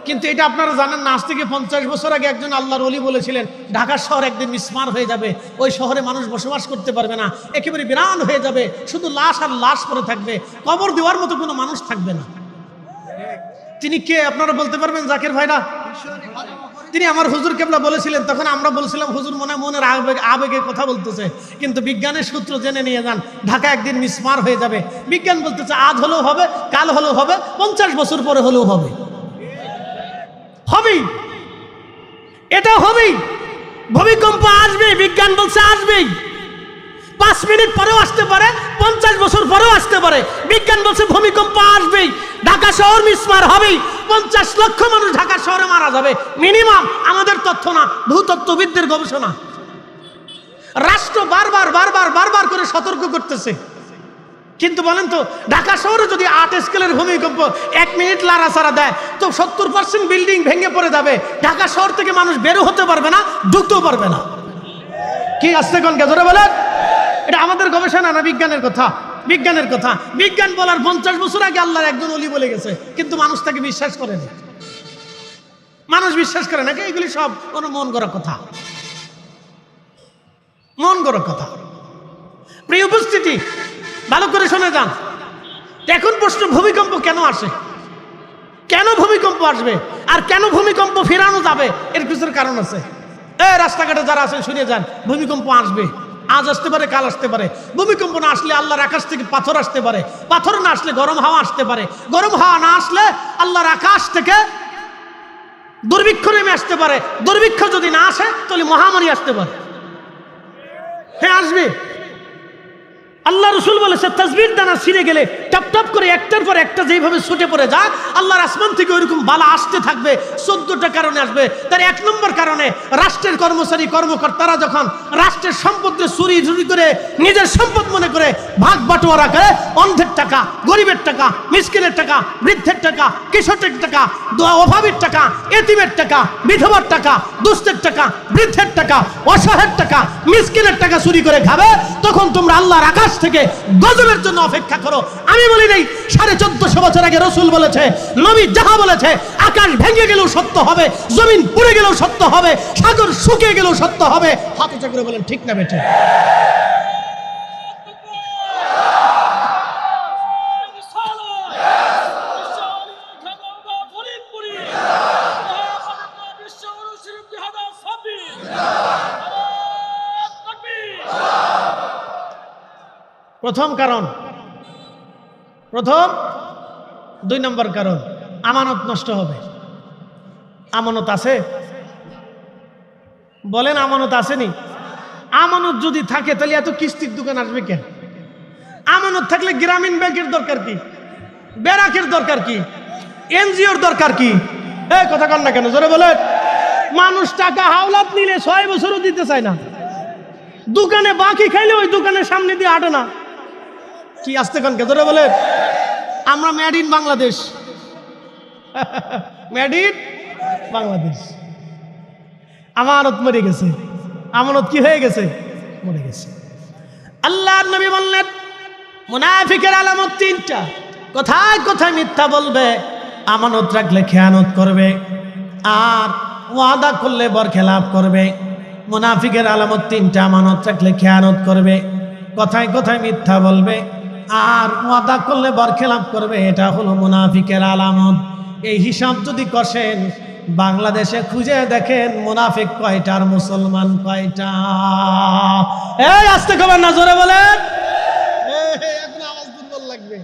কিন্তু এটা আপনারা জানেন না, আজ থেকে 50 বছর আগে একজন আল্লাহর ওলি বলেছিলেন ঢাকা শহর একদিন মিসমার হয়ে যাবে, ওই শহরে মানুষ বসবাস করতে পারবে না, একেবারে বিরান হয়ে যাবে, শুধু লাশ আর লাশ পড়ে থাকবে, কবর দেওয়ার মতো কোনো মানুষ থাকবে না। তিনি কে আপনারা বলতে পারবেন জাকির ভাইরা? তিনি আমার হুজুর কেবলা বলেছিলেন, তখন আমরা বলছিলাম হুজুর মনের আবেগে কথা বলতেছে, কিন্তু বিজ্ঞানের সূত্র জেনে নিয়ে যান, ঢাকা একদিন মিসমার হয়ে যাবে। বিজ্ঞান বলতেছে আজ হলেও হবে, কাল হলেও হবে, 50 বছর পরে হলেও হবে, হবেই, এটা হবেই। ভূমিকম্প আসবে, বিজ্ঞান বলছে আসবেই। 5 মিনিট পরেও আসতে পারে, 50 বছর পরেও আসতে পারে। বিজ্ঞান বলছে ভূমিকম্প আসবেই, ঢাকা শহর মিসমার হবেই, 50 লক্ষ মানুষ ঢাকা শহরে মারা যাবে মিনিমাম। আমাদের তথ্য না, ভূতত্ত্ববিদদের গবেষণা। রাষ্ট্র বারবার করে সতর্ক করতেছে, কিন্তু বলেন তো ঢাকা শহরে যদি 8 স্কেলের ভূমিকম্প 1 মিনিট লাড়াচাড়া দেয় তো 70% বিল্ডিং ভেঙে পড়ে যাবে। ঢাকা শহর থেকে মানুষ বেরো হতে পারবে না, ঢুকতেও পারবে না। কি আসছে কোন জোরে বলেন? এটা আমাদের গবেষণা না, বিজ্ঞানের কথা, বিজ্ঞানের কথা। বিজ্ঞান বলার 50 বছর আগে আল্লাহর একজন ওলি বলে গেছে, কিন্তু মানুষ তাকে বিশ্বাস করে না, মানুষ বিশ্বাস করে না। এগুলি সব কোনো মন গড়া কথা, মন গড়া কথা। প্রিয় উপস্থিতি, ভালো করে শুনে যান। এখন প্রশ্ন, ভূমিকম্প কেন আসে? কেন ভূমিকম্প আসবে আর কেন ভূমিকম্প ফেরানো যাবে? এর কিছুর কারণ আছে। রাস্তাঘাটে যারা আছেন শুনে যান, ভূমিকম্প আসবে, আজ আসতে পারে, কাল আসতে পারে। ভূমিকম্প না আসলে আল্লাহর আকাশ থেকে পাথর আসতে পারে, পাথর না আসলে গরম হাওয়া আসতে পারে, গরম হাওয়া না আসলে আল্লাহর আকাশ থেকে দুর্ভিক্ষ নেমে আসতে পারে, দুর্ভিক্ষ যদি না আসে তাহলে মহামারী আসতে পারে। হ্যাঁ আসবে। আল্লাহ রসুল বলেছে তাসবির দানা ছিঁড়ে গেলে টপ টপ করে একটার পর একটা যেভাবে ছুটে পড়ে যায়, আল্লাহর আসমান থেকে ওইরকম বালা আসতে থাকবে। 14টা কারণে আসবে। তার 1 নম্বর কারণে, রাষ্ট্রের কর্মচারী কর্মকর্তারা যখন রাষ্ট্রের সম্পদকে চুরি করে নিজের সম্পদ মনে করে ভাগ বাটোয়ারা করে, অন্ধের টাকা, গরিবের টাকা, মিসকিনের টাকা, বৃদ্ধের টাকা, কিশোরের টাকা, অভাবীর টাকা, এতিমের টাকা, বিধবার টাকা, দুস্থের টাকা, বৃদ্ধের টাকা, অসহায়ের টাকা, মিসকিনের টাকা চুরি করে খাবে, তখন তোমরা আল্লাহর আকাশ থেকে গজবের জন্য অপেক্ষা করো। আমি বলি নাই 1450 বছর আগে রসুল বলেছে, নবী যাহা বলেছে, আকাশ ভেঙে গেলেও সত্য হবে, জমিন পুড়ে গেলেও সত্য হবে, সাগর শুকিয়ে গেলেও সত্য হবে। হাত উঁচু করে বলেন ঠিক না বেঠে? প্রথম কারণ, 2 নম্বর কারণ, আমানত নষ্ট হবে। আমানত আছে? বলেন আমানত আসেনি? আমানত যদি থাকে তাহলে এত কিস্তির দোকান আসবে কেন? আমানত থাকলে গ্রামীণ ব্যাংকের দরকার কি, ব্যারাকের দরকার কি, এনজিওর দরকার কি? এই কথা কন না কেন, জোরে বলেন। মানুষ টাকা হাওলাত নিলে 6 বছরও দিতে চায় না, দোকানে বাকি খাইলে ওই দোকানের সামনে দিয়ে হাঁটে না। কি আসতে কান কে জোরে বলেন? আমরা made in Bangladesh, made in Bangladesh. আমানত মরে গেছে, আমানত কি হয়ে গেছে? মরে গেছে। আল্লাহর নবী বললেন মুনাফিকের আলামত 3টা। কোথায় কোথায় মিথ্যা বলবে, আমানত রাখলে খেয়ানত করবে, আর ওয়াদা করলে বরখেলাপ করবে। মুনাফিকের আলামত 3টা, আমানত রাখলে খেয়ানত করবে, কথায় কথায় মিথ্যা বলবে, আর ওয়াদা করলে বরখেলাপ করবে। এটা হলো মুনাফিকের আলামত। এই হিসাব যদি কষেন, বাংলাদেশে খুঁজে দেখেন মুনাফিক কয়টা আর মুসলমান কয়টা। এই আসতে খবর না, জোরে বলেন। এখন আওয়াজ দুর্বল লাগবে,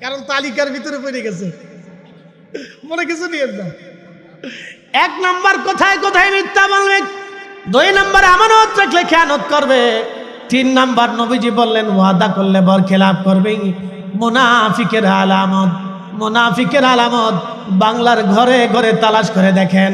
কারণ তালিকার ভিতরে পড়ে গেছে, মনে কিছু নিয়ে না। 1 নম্বর কোথায় কোথায় মিথ্যা বলবে, 2 নম্বর আমানত রাখলে খেয়ানত করবে, 3 নম্বর নবীজি বললেন ওয়াদা করলে বরখেলাপ করবে। মুনাফিকের আলামত, মুনাফিকের আলামত বাংলার ঘরে ঘরে তালাশ করে দেখেন,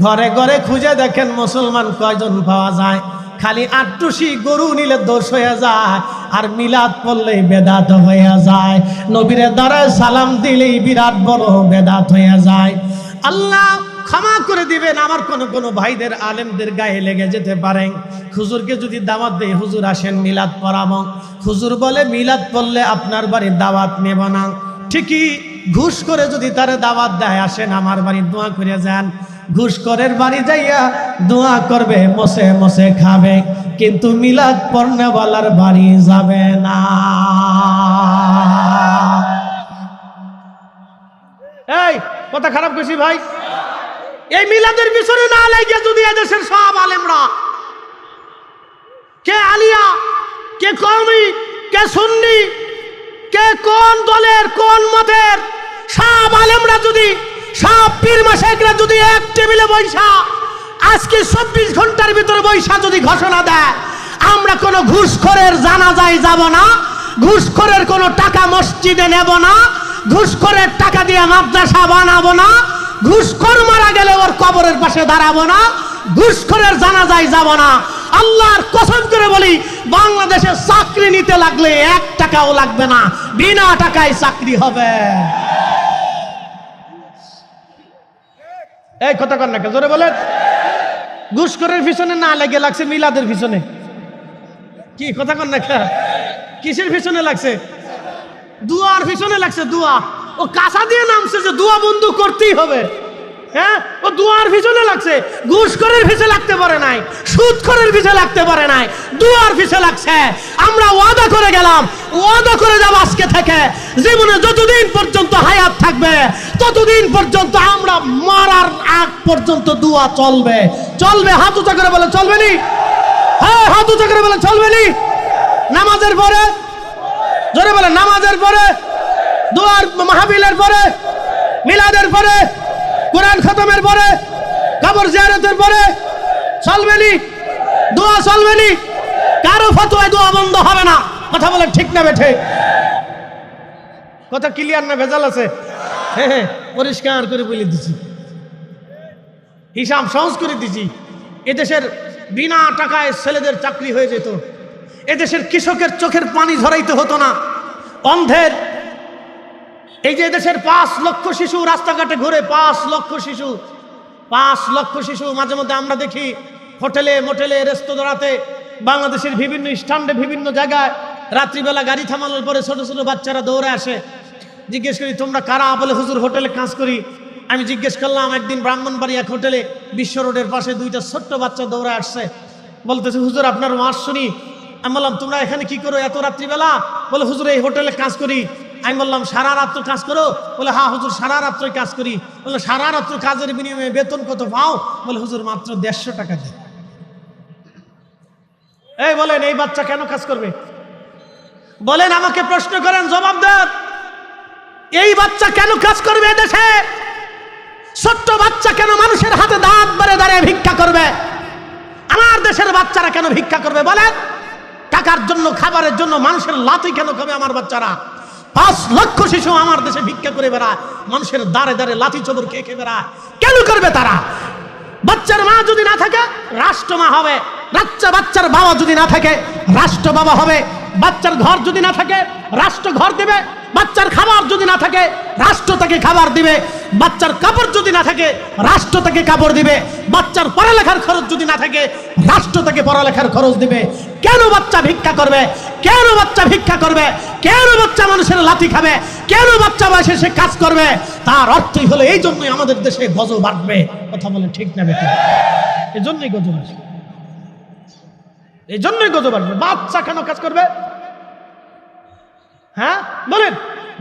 ঘরে ঘরে খুঁজে দেখেন মুসলমান কয়জন পাওয়া যায়। খালি আটটুসি গরু নিলে দোষ হয়ে যায়, আর মিলাদ পড়লেই বেদাত হয়ে যায়, নবীরে দাঁড়ায় সালাম দিলেই বিরাট বড় বেদাত হয়ে যায়। আল্লাহ ক্ষমা করে দিবেন, আমার কোন ভাইদের আলেমদের গায়ে লেগে যেতে পারেন। হুজুরকে যদি দাওয়াত দেয়, হুজুর আসেন মিলাদ পড়াবো, হুজুর বলে মিলাদ পড়লে আপনার বাড়ির দাওয়াত নেব না। ঠিকই ঘুষ করে যদি তারা দাওয়াত দেয়, আসেন আমার বাড়ি দোয়া করে যান, ঘুষখোরের বাড়ি যাইয়া দোয়া করবে, মসে মসে খাবে, কিন্তু মিলাদ পড়নেওয়ালার বাড়ি যাবে না। এই কথা খারাপ কইছি ভাই? এই মিলাদের পিছনে না লাগে যদি এদেশের সব আলেমরা, কে আলিয়া, কে কওমি, কে সুন্নি, কে কোন দলের কোন মতের, সব আলেমরা যদি, সব পীর মাশায়েখরা যদি এক টেবিলে বৈশা আজকে 24 ঘন্টার ভিতরে বৈশা যদি ঘোষণা দেয় আমরা কোনো ঘুষখোরের জানাজায় যাব না, ঘুষখোরের কোনো টাকা মসজিদে নেব না, ঘুষখোরের টাকা দিয়ে মাদ্রাসা বানাবো না, ঘুষখোর মারা গেলে ওর কবরের পাশে দাঁড়াবো না, ঘুষখোরের জানাজায় যাব না, আল্লাহর কসম করে বলি বাংলাদেশে চাকরি নিতে লাগলে 1 টাকাও লাগবে না, বিনা টাকায় চাকরি হবে। এই কথা কর না, জোরে বলেন। ঘুষখোরের পিছনে না লেগে লাগছে মিলাদের পিছনে। কি কথা কর না, কিসের পিছনে লাগছে? দুয়ার পিছনে লাগছে। দুয়া ও কাঁচা দিয়ে নামছে যে দুয়া বন্ধু করতেই হবে। হ্যাঁ, ও দুয়ার পিছনে লাগছে, ঘুষখোরের পিছে লাগতে পারে নাই, সুদখোরের পিছে লাগতে পারে নাই, দুয়ার পিছে লাগছে। আমরা ওয়াদা করে গেলাম, ওয়াদা করে যাব আজকে থেকে জীবনে যতদিন পর্যন্ত হায়াত থাকবে ততদিন পর্যন্ত আমরা মরার আগ পর্যন্ত দুয়া চলবে। চলবে, হাত উঁচা করে বলে চলবে নি? হ্যাঁ, হাত উঁচা করে বলে চলবে নি? নামাজের পরে জোরে বলে, নামাজের পরে, দুয়ার মাহফিলের পরে, মিলাদের পরে, কোরআন খতমের পরে, কবর জিয়ারতের পরে চলবে নি? দোয়া চলবে নি? কারো ফতোয়ায় দোয়া বন্ধ হবে না। কথা বলে ঠিক না বেঠে? কথা ক্লিয়ার না ভেজাল আছে? হ্যাঁ, পরিষ্কার করে বলে দিছি, হিসাব সহজ করে দিছি। এদেশের বিনা টাকায় ছেলেদের চাকরি হয়ে যেত, এদেশের কৃষকের চোখের পানি ঝরাইতে হতো না, অন্ধের, এই যে এদেশের 5 লক্ষ শিশু রাস্তাঘাটে ঘুরে, 5 লক্ষ শিশু, 5 লক্ষ শিশু মাঝে মধ্যে আমরা দেখি হোটেলে, মোটেলে, রেস্তোরাঁতে, বাংলাদেশের বিভিন্ন স্ট্যান্ডে, বিভিন্ন জায়গায় রাত্রিবেলা গাড়ি থামানোর পরে ছোট ছোট বাচ্চারা দৌড়ে আসে। জিজ্ঞেস করি তোমরা কারা? বলে হুজুর হোটেলে কাজ করি। আমি জিজ্ঞেস করলাম, একদিন ব্রাহ্মণবাড়িয়া এক হোটেলে বিশ্ব রোডের পাশে 2টা ছোট্ট বাচ্চা দৌড়ে আসছে, বলতেছে হুজুর আপনার ওয়াজ শুনি। আমি বললাম তোমরা এখানে কি করো এত রাত্রিবেলা? বলে হুজুর এই হোটেলে কাজ করি। আমি বললাম সারা রাত্র কাজ করো? বলে হ্যাঁ হুজুর সারা রাত্রই কাজ করি। বলে সারা রাত্র কাজের বিনিময়ে বেতন কত পাও? বলে হুজুর মাত্র 150 টাকা দেয়। এই বলেন এই বাচ্চা কেন কাজ করবে? বলেন, আমাকে প্রশ্ন করেন, জবাব দেন। এই বাচ্চা কেন কাজ করবে? দেশে ছোট্ট বাচ্চা কেন মানুষের হাতে দাঁত বেড়ে দাঁড়িয়ে ভিক্ষা করবে? আমার দেশের বাচ্চারা কেন ভিক্ষা করবে বলেন? টাকার জন্য, খাবারের জন্য মানুষের লাথি কেন খাবে আমার বাচ্চারা? 5 লক্ষ শিশু আমার দেশে ভিক্ষা করে বেড়ায়, মানুষের দাঁড়ে দাঁড়ে লাথি চবর খেয়ে খেয়ে বেড়ায়। কেন করবে তারা? বাচ্চার মা যদি না থাকে রাষ্ট্র মা হবে, বাচ্চার বাবা যদি না থাকে রাষ্ট্র বাবা হবে, বাচ্চার ঘর যদি না থাকে রাষ্ট্র ঘর দেবে, বাচ্চার খাবার যদি না থাকে রাষ্ট্র তাকে খাবার দিবে, বাচ্চার কাপড় যদি না থাকে রাষ্ট্র তাকে কাপড় দিবে, বাচ্চার পড়ালেখার খরচ যদি না থাকে রাষ্ট্র তাকে পড়ালেখার খরচ দিবে। কেন বাচ্চা ভিক্ষা করবে? কেন বাচ্চা ভিক্ষা করবে? কেন বাচ্চা মানুষের লাথি খাবে? কেন বাচ্চা বয়সে সে কাজ করবে? তার অর্থই হলো এই জন্যই আমাদের দেশে গজব বাড়বে। কথা বলে ঠিক না বেঠিক? এই জন্যই গজব আসবে, এই জন্যই গজব আসবে। বাচ্চা কেন কাজ করবে? হ্যাঁ বলেন,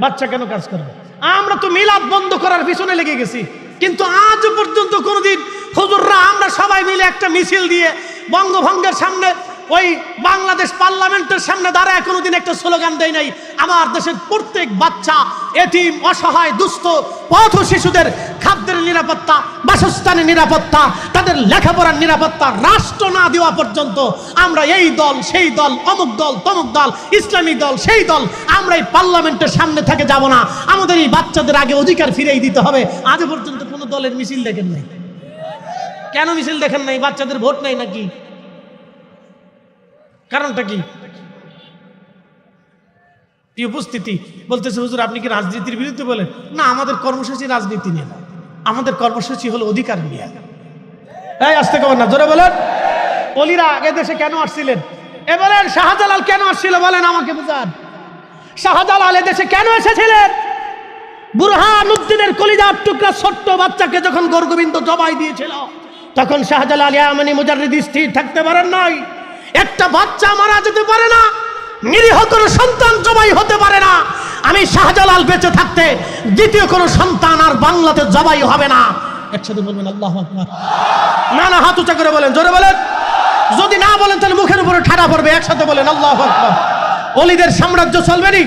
বাচ্চা কেন কাজ করবে? আমরা তো মিলাদ বন্ধ করার পিছনে লেগে গেছি, কিন্তু আজ পর্যন্ত কোনোদিন হুজুররা আমরা সবাই মিলে একটা মিছিল দিয়ে বঙ্গভঙ্গের সামনে, ওই বাংলাদেশ পার্লামেন্টের সামনে দাঁড়ায় কোনোদিন একটা স্লোগান দেয় নাই, আমার দেশের প্রত্যেক বাচ্চা, এতিম, অসহায়, দুস্থ, পথ শিশুদের খাদ্যের নিরাপত্তা, বাসস্থানের নিরাপত্তা, তাদের লেখাপড়ার নিরাপত্তা রাষ্ট্র না দেওয়া পর্যন্ত আমরা এই দল সেই দল, অমুক দল তমুক দল, ইসলামী দল সেই দল, আমরা এই পার্লামেন্টের সামনে থেকে যাব না। আমাদের এই বাচ্চাদের আগে অধিকার ফিরিয়ে দিতে হবে। আজ পর্যন্ত কোনো দলের মিছিল দেখেন নাই। কেন মিছিল দেখেন নাই? বাচ্চাদের ভোট নাই নাকি? কারণটা কি? এই উপস্থিতি বলতেছে হুজুর আপনি কি রাজনীতির বিরুদ্ধে বলেন? না, আমাদের কর্মসূচি রাজনীতি নিয়ে না, আমাদের কর্মসূচি হলো অধিকার নিয়ে। এই আসতে কবেন না, জোরে বলেন। অলিরা আগে দেশে কেন আসছিলেন? এ বলেন শাহজালাল কেন আসছিল? বলেন আমাকে বুঝান। শাহজালাল দেশে কেন এসেছিলেন? বুরহানুদ্দিনের কলিজার টুকরা ছোট্ট বাচ্চাকে যখন গোরগোবিন্দ জবাই দিয়েছিল তখন শাহজালাল ইয়ামানি মুজাররিদ স্থির থাকতে পারেন নাই। একটা বাচ্চা মারা যেতে পারে না, নিরীহ কোনো সন্তান জবাই হতে পারে না, আমি শাহজালাল বেঁচে থাকতে দ্বিতীয় কোনো সন্তান আর বাংলাতে জবাই হবে না। একসাথে বলবেন আল্লাহু আকবার। না না, হাত উঁচা করে বলেন, জোরে বলেন। যদি না বলেন তাহলে মুখের উপরে ঠাড়া পড়বে। একসাথে বলেন আল্লাহু আকবার। ওলিদের সাম্রাজ্য চলবে নি,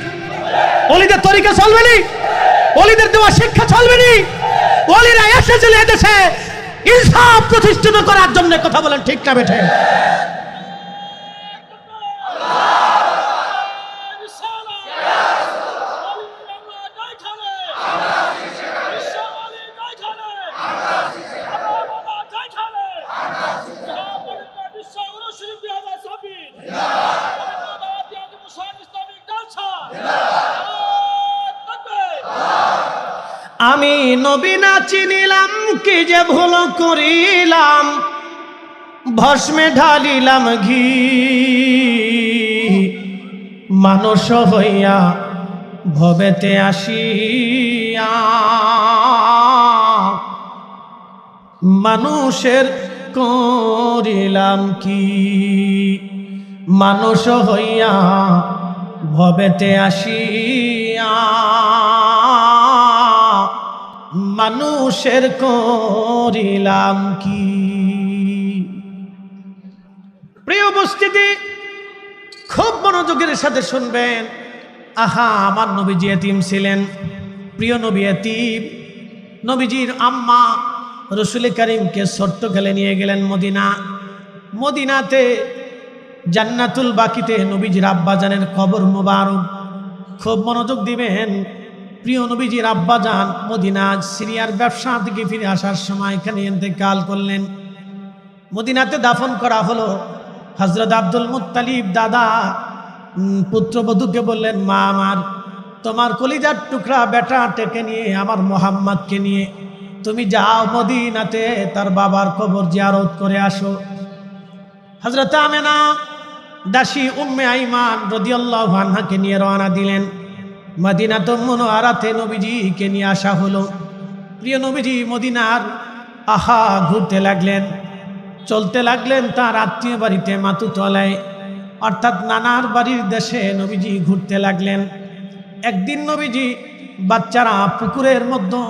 ওলিদের তরিকা চলবে নি, ওলিদের দেওয়া শিক্ষা চলবে নি। ওলিরা এসেছিল এদেশে ইনসাফ প্রতিষ্ঠিত করার জন্য। কথা বলেন ঠিক না বেঠে? আমি নবী না চিনিলাম, কি যে ভুল করিলাম, ভস্মে ঢালিলাম ঘি। মানুষ হইয়া ভবেতে আসিয়া মানুষের করিলাম কি। মানুষ হইয়া ভবেতে আসিয়া মানুষের করিলাম কি। প্রিয় উপস্থিতি, খুব মনোযোগের সাথে শুনবেন। আহা, আমার নবীজি এতিম ছিলেন। প্রিয় নবী এতিম। নবীজির আম্মা রসুল করিমকে ছোট্টকালে নিয়ে গেলেন মদিনা। মদিনাতে জান্নাতুল বাকিতে নবীজির আব্বাজানের কবর মোবারক। খুব মনোযোগ দিবেন। প্রিয় নবীজির আব্বাজান মদিনা সিরিয়ার ব্যবসা থেকে ফিরে আসার সময় এখানে ইন্তেকাল করলেন। মদিনাতে দাফন করা হলো। হযরত আব্দুল মুত্তালিব দাদা পুত্রবধূকে বললেন, মা আমার, তোমার কলিজার টুকরা বেটা টেকে নিয়ে আমার মোহাম্মদকে নিয়ে তুমি যাও মদিনাতে তার বাবার কবর জিয়ারত করে আসো। হযরত আমেনা দাসী উম্মে আইমান রাদিয়াল্লাহু আনহাকে নিয়ে রওনা দিলেন। মদিনাতুল মুনাওয়ারাতে নবীজিকে নিয়ে আসা হলো। প্রিয় নবীজি মদিনার আহা ঘুরতে লাগলেন, চলতে লাগলেন তার আত্মীয় বাড়িতে মাতুতলায়, অর্থাৎ নানার বাড়ির দেশে নবীজি ঘুরতে লাগলেন। একদিন নবীজি বাচ্চারা পুকুরের মধ্যে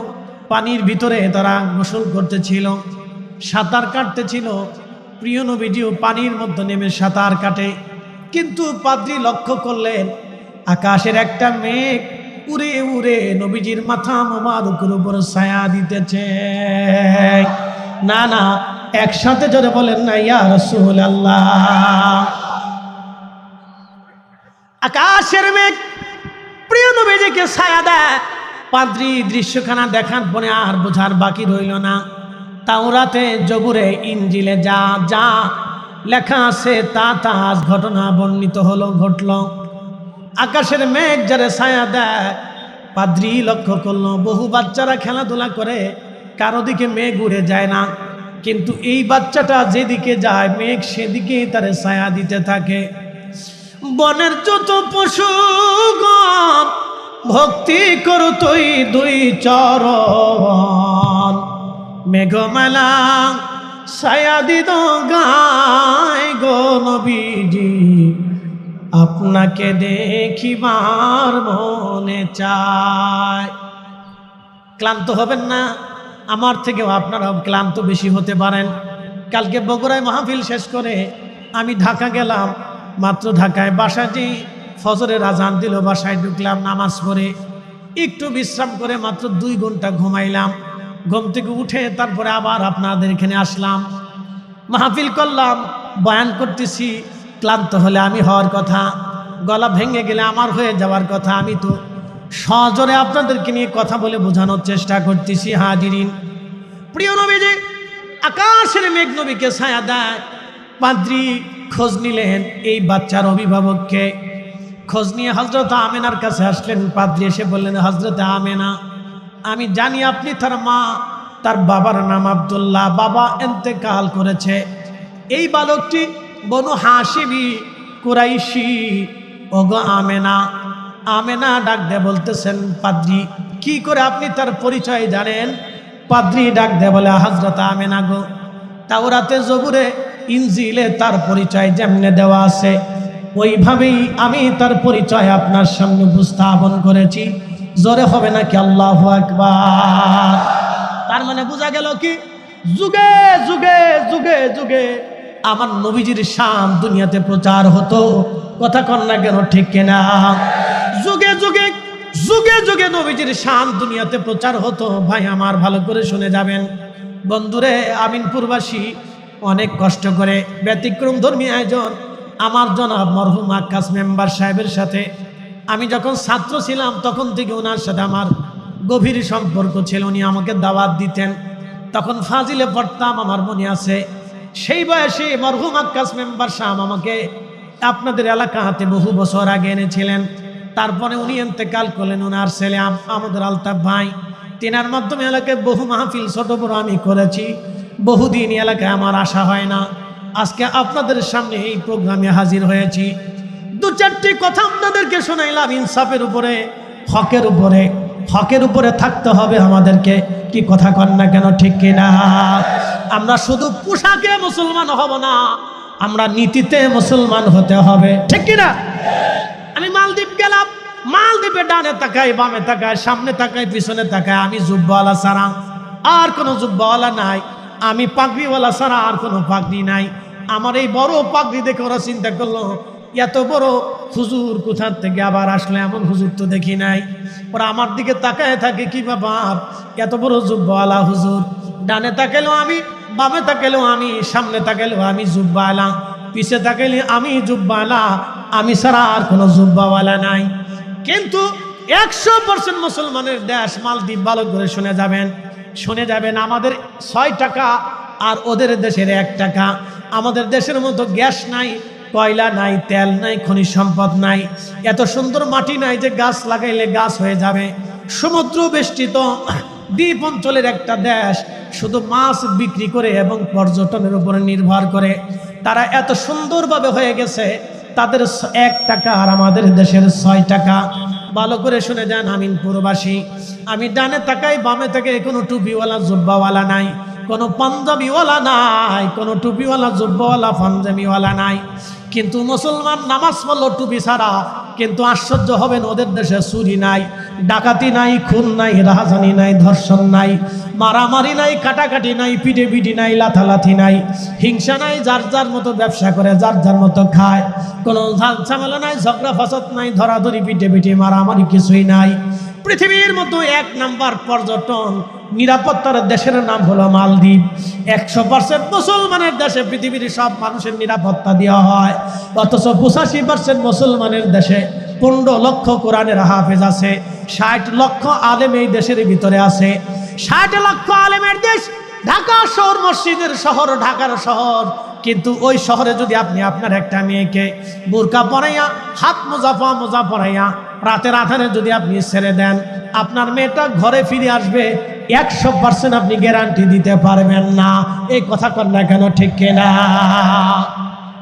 পানির ভিতরে তারা গোসল করতেছিল, সাঁতার কাটতেছিল। প্রিয় নবীজিও পানির মধ্যে নেমে সাঁতার কাটে। কিন্তু পাদ্রী লক্ষ্য করলেন আকাশের একটা মেঘ উড়ে উড়ে নবীজির মাথা মোবারকের উপর ছায়া দিতেছে। না না, একসাথে জোরে বলেন না ইয়া রাসূলুল্লাহ। আকাশের মেঘ প্রিয় নবীজিকে ছায়া দেয়। পাদ্রী দৃশ্যখানা দেখার পরে আর বোঝার বাকি রইল না। তাওরাতে, জবুরে, ইনজিলে যা যা লেখা আছে তা তা আজ ঘটনা বর্ণিত হলো, ঘটল। আকাশের মেঘ যারে ছায়া দেয়, পাদ্রী লক্ষ্য করলো বহু বাচ্চারা খেলাধুলা করে, কারো দিকে মেঘ উড়ে যায় না, কিন্তু এই বাচ্চাটা যেদিকে যায় মেঘ সেদিকে তারে ছায়া দিতে থাকে। বনের যত পশুগণ ভক্তি করো তুই দুই চরণ, মেঘমেলা ছায়া দিত গায় গো নবীজি, আপনাকে দেখিবার মনে চায়। ক্লান্ত হবেন না, আমার থেকেও আপনারাও ক্লান্ত বেশি হতে পারেন। কালকে বগুড়ায় মাহফিল শেষ করে আমি ঢাকা গেলাম। মাত্র ঢাকায় বাসায় যে ফজরের আজান দিল, বাসায় ঢুকলাম, নামাজ পড়ে একটু বিশ্রাম করে মাত্র 2 ঘন্টা ঘুমাইলাম। ঘুম থেকে উঠে তারপরে আবার আপনাদের এখানে আসলাম, মাহফিল করলাম, বয়ান করতেছি। ক্লান্ত হলে আমি হওয়ার কথা, গলা ভেঙে গেলে আমার হয়ে যাওয়ার কথা। আমি তো সজোরে আপনাদেরকে নিয়ে কথা বলে বোঝানোর চেষ্টা করতেছি। হাজিরিন, প্রিয় নবীজি আকাশের মেঘ নবীকে ছায়া দেয়। পাদ্রী খোঁজ নিলেন এই বাচ্চার অভিভাবককে। খোঁজ নিয়ে হযরত আমেনার কাছে আসলেন। পাদ্রী এসে বললেন, হযরত আমেনা, আমি জানি আপনি তার মা, তার বাবার নাম আব্দুল্লাহ, বাবা ইন্তেকাল করেছে। এই বালকটি বনু হাশিমি কুরাইশি। ওগো আমেনা। আমেনা ডাক দে বলতেছেন, পাদ্রী কি করে আপনি তার পরিচয় জানেন? পাদ্রী ডাক দে বলে, হযরত আমেনা গো, তাওরাতে, জবুরে, ইনজিলে তার পরিচয় যেমনে দেওয়া আছে ওইভাবেই আমি তার পরিচয় আপনার সামনে উপস্থাপন করেছি। জোরে হবে নাকি আল্লাহু আকবার? তার মানে বোঝা গেল কি, যুগে যুগে যুগে যুগে আমার নবীজির শান দুনিয়াতে প্রচার হতো। কথা কন না কেন, ঠিক কিনা? যুগে যুগে যুগে যুগে নবীজির শান দুনিয়াতে প্রচার হতো। ভাই আমার ভালো করে শুনে যাবেন বন্ধুরে, আমিনপুরবাসী অনেক কষ্ট করে ব্যতিক্রম ধর্মী আয়োজন আমার জনাব মরহুম আক্কাস মেম্বার সাহেবের সাথে আমি যখন ছাত্র ছিলাম তখন থেকে ওনার সাথে আমার গভীর সম্পর্ক ছিল। উনি আমাকে দাওয়াত দিতেন, তখন ফাজিলে পড়তাম, আমার মনে আছে। সেই বয়সে মরহুম আক্কাস মেম্বার সাহেব আমাকে আপনাদের এলাকাতে বহু বছর আগে এনেছিলেন। তারপরে উনি ইন্তেকাল করলেন। ওনার ছেলে আমাদের আলতাফ ভাই, তেনার মাধ্যমে এলাকায় বহু মাহফিল ছোট বড় আমি করেছি। বহুদিন এলাকায় আমার আসা হয় না। আজকে আপনাদের সামনে এই প্রোগ্রামে হাজির হয়েছি। দু চারটি কথা আপনাদেরকে শোনাইলাম ইনসাফের উপরে, হকের উপরে। হকের উপরে থাকতে হবে আমাদেরকে, কি কথা কন না কেন, ঠিক কিনা? আমরা শুধু পোশাকে মুসলমান হব না, আমরা নীতিতে মুসলমান হতে হবে, ঠিক কিনা? আমি মালদ্বীপ গেলাম, মালদ্বীপে ডানে তাকাই, বামে তাকায়, সামনে তাকায়, পিছনে তাকায়, আমি জুব্বাওয়ালা ছাড়া আর কোনো জুব্বাওয়ালা নাই, আমি পাগড়িওয়ালা ছাড়া আর কোনো পাগড়ি নাই। আমার এই বড় পাগড়ি দেখে ওরা চিন্তা করলো এত বড় হুজুর কোথার থেকে আবার আসলে, এমন হুজুর তো দেখি নাই। ওরা আমার দিকে তাকায় থাকে, কি ব্যাপার এত বড় জুব্বাওয়ালা হুজুর? ডানে তাকাইলেও আমি, বামে তাকাইলেও আমি, সামনে তাকাইলেও আমি জুব্বাওয়ালা, পিছে তাকাইলে আমি জুব্বাওয়ালা, আমি ছাড়া আর কোনো জুব্বাওয়ালা নাই। কিন্তু 100% মুসলমানের দেশ মালদ্বীপ। ভালো করে শুনে যাবেন, শুনে যাবেন। আমাদের 6 টাকা আর ওদের দেশের 1 টাকা। আমাদের দেশের মতো গ্যাস নাই, কয়লা নাই, তেল নাই, খনিজ সম্পদ নাই, এত সুন্দর মাটি নাই যে গাছ লাগাইলে গাছ হয়ে যাবে। সমুদ্র বেষ্টিত দ্বীপ অঞ্চলের একটা দেশ, শুধু মাছ বিক্রি করে এবং পর্যটনের উপরে নির্ভর করে তারা এত সুন্দরভাবে হয়ে গেছে। তাদের 1 টাকা আর আমাদের দেশের 6 টাকা। ভালো করে শুনে যান আমিনপুরবাসী, আমি ডানে তাকাই, বামে তাকাই, কোনো টুপিওয়ালা জুব্বাওয়ালা নাই, কোনো পাঞ্জাবিওয়ালা নাই, কোনো টুপিওয়ালা জুব্বাওয়ালা পাঞ্জাবিওয়ালা নাই। কিন্তু মুসলমান নামাজ পড়লো টুপি ছাড়া। কিন্তু আশ্চর্য হবেন, ওদের দেশে চুরি নাই, ডাকাতি নাই, খুন নাই, রাহাজানি নাই, ধর্ষণ নাই, মারামারি নাই, কাটাকাটি নাই, পিটি নাই, লাথালাথি নাই, হিংসা নাই, যার যার মতো ব্যবসা করে, যার যার মতো খায়, কোনো ঝামেলা নাই, ঝগড়া ফাসাদ নাই, ধরাধরি পিটি মারামারি কিছুই নাই। পৃথিবীর মতো 1 নাম্বার পর্যটন নিরাপত্তার দেশের নাম হলো মালদ্বীপ। 100% মুসলমানের দেশে পৃথিবীর সব মানুষের নিরাপত্তা দেওয়া হয়, অথচ 85% মুসলমানের দেশে 15 লক্ষ কোরআনের হাফেজ আছে, 60 লক্ষ আলেম এই দেশের ভিতরে আছে। 60 লক্ষ আলেমের দেশ ঢাকা শহর, মসজিদের শহর, ঢাকার শহর। কিন্তু ওই শহরে যদি আপনি আপনার একটা মেয়েকে বোরকা পরাইয়া, হাত মোজা পরাইয়া রাতের আধারে যদি আপনি ছেড়ে দেন, আপনার মেয়েটা ঘরে ফিরে আসবে 100% আপনি গ্যারান্টি দিতে পারবেন না। এই কথা কর না কেন, ঠিক কিনা?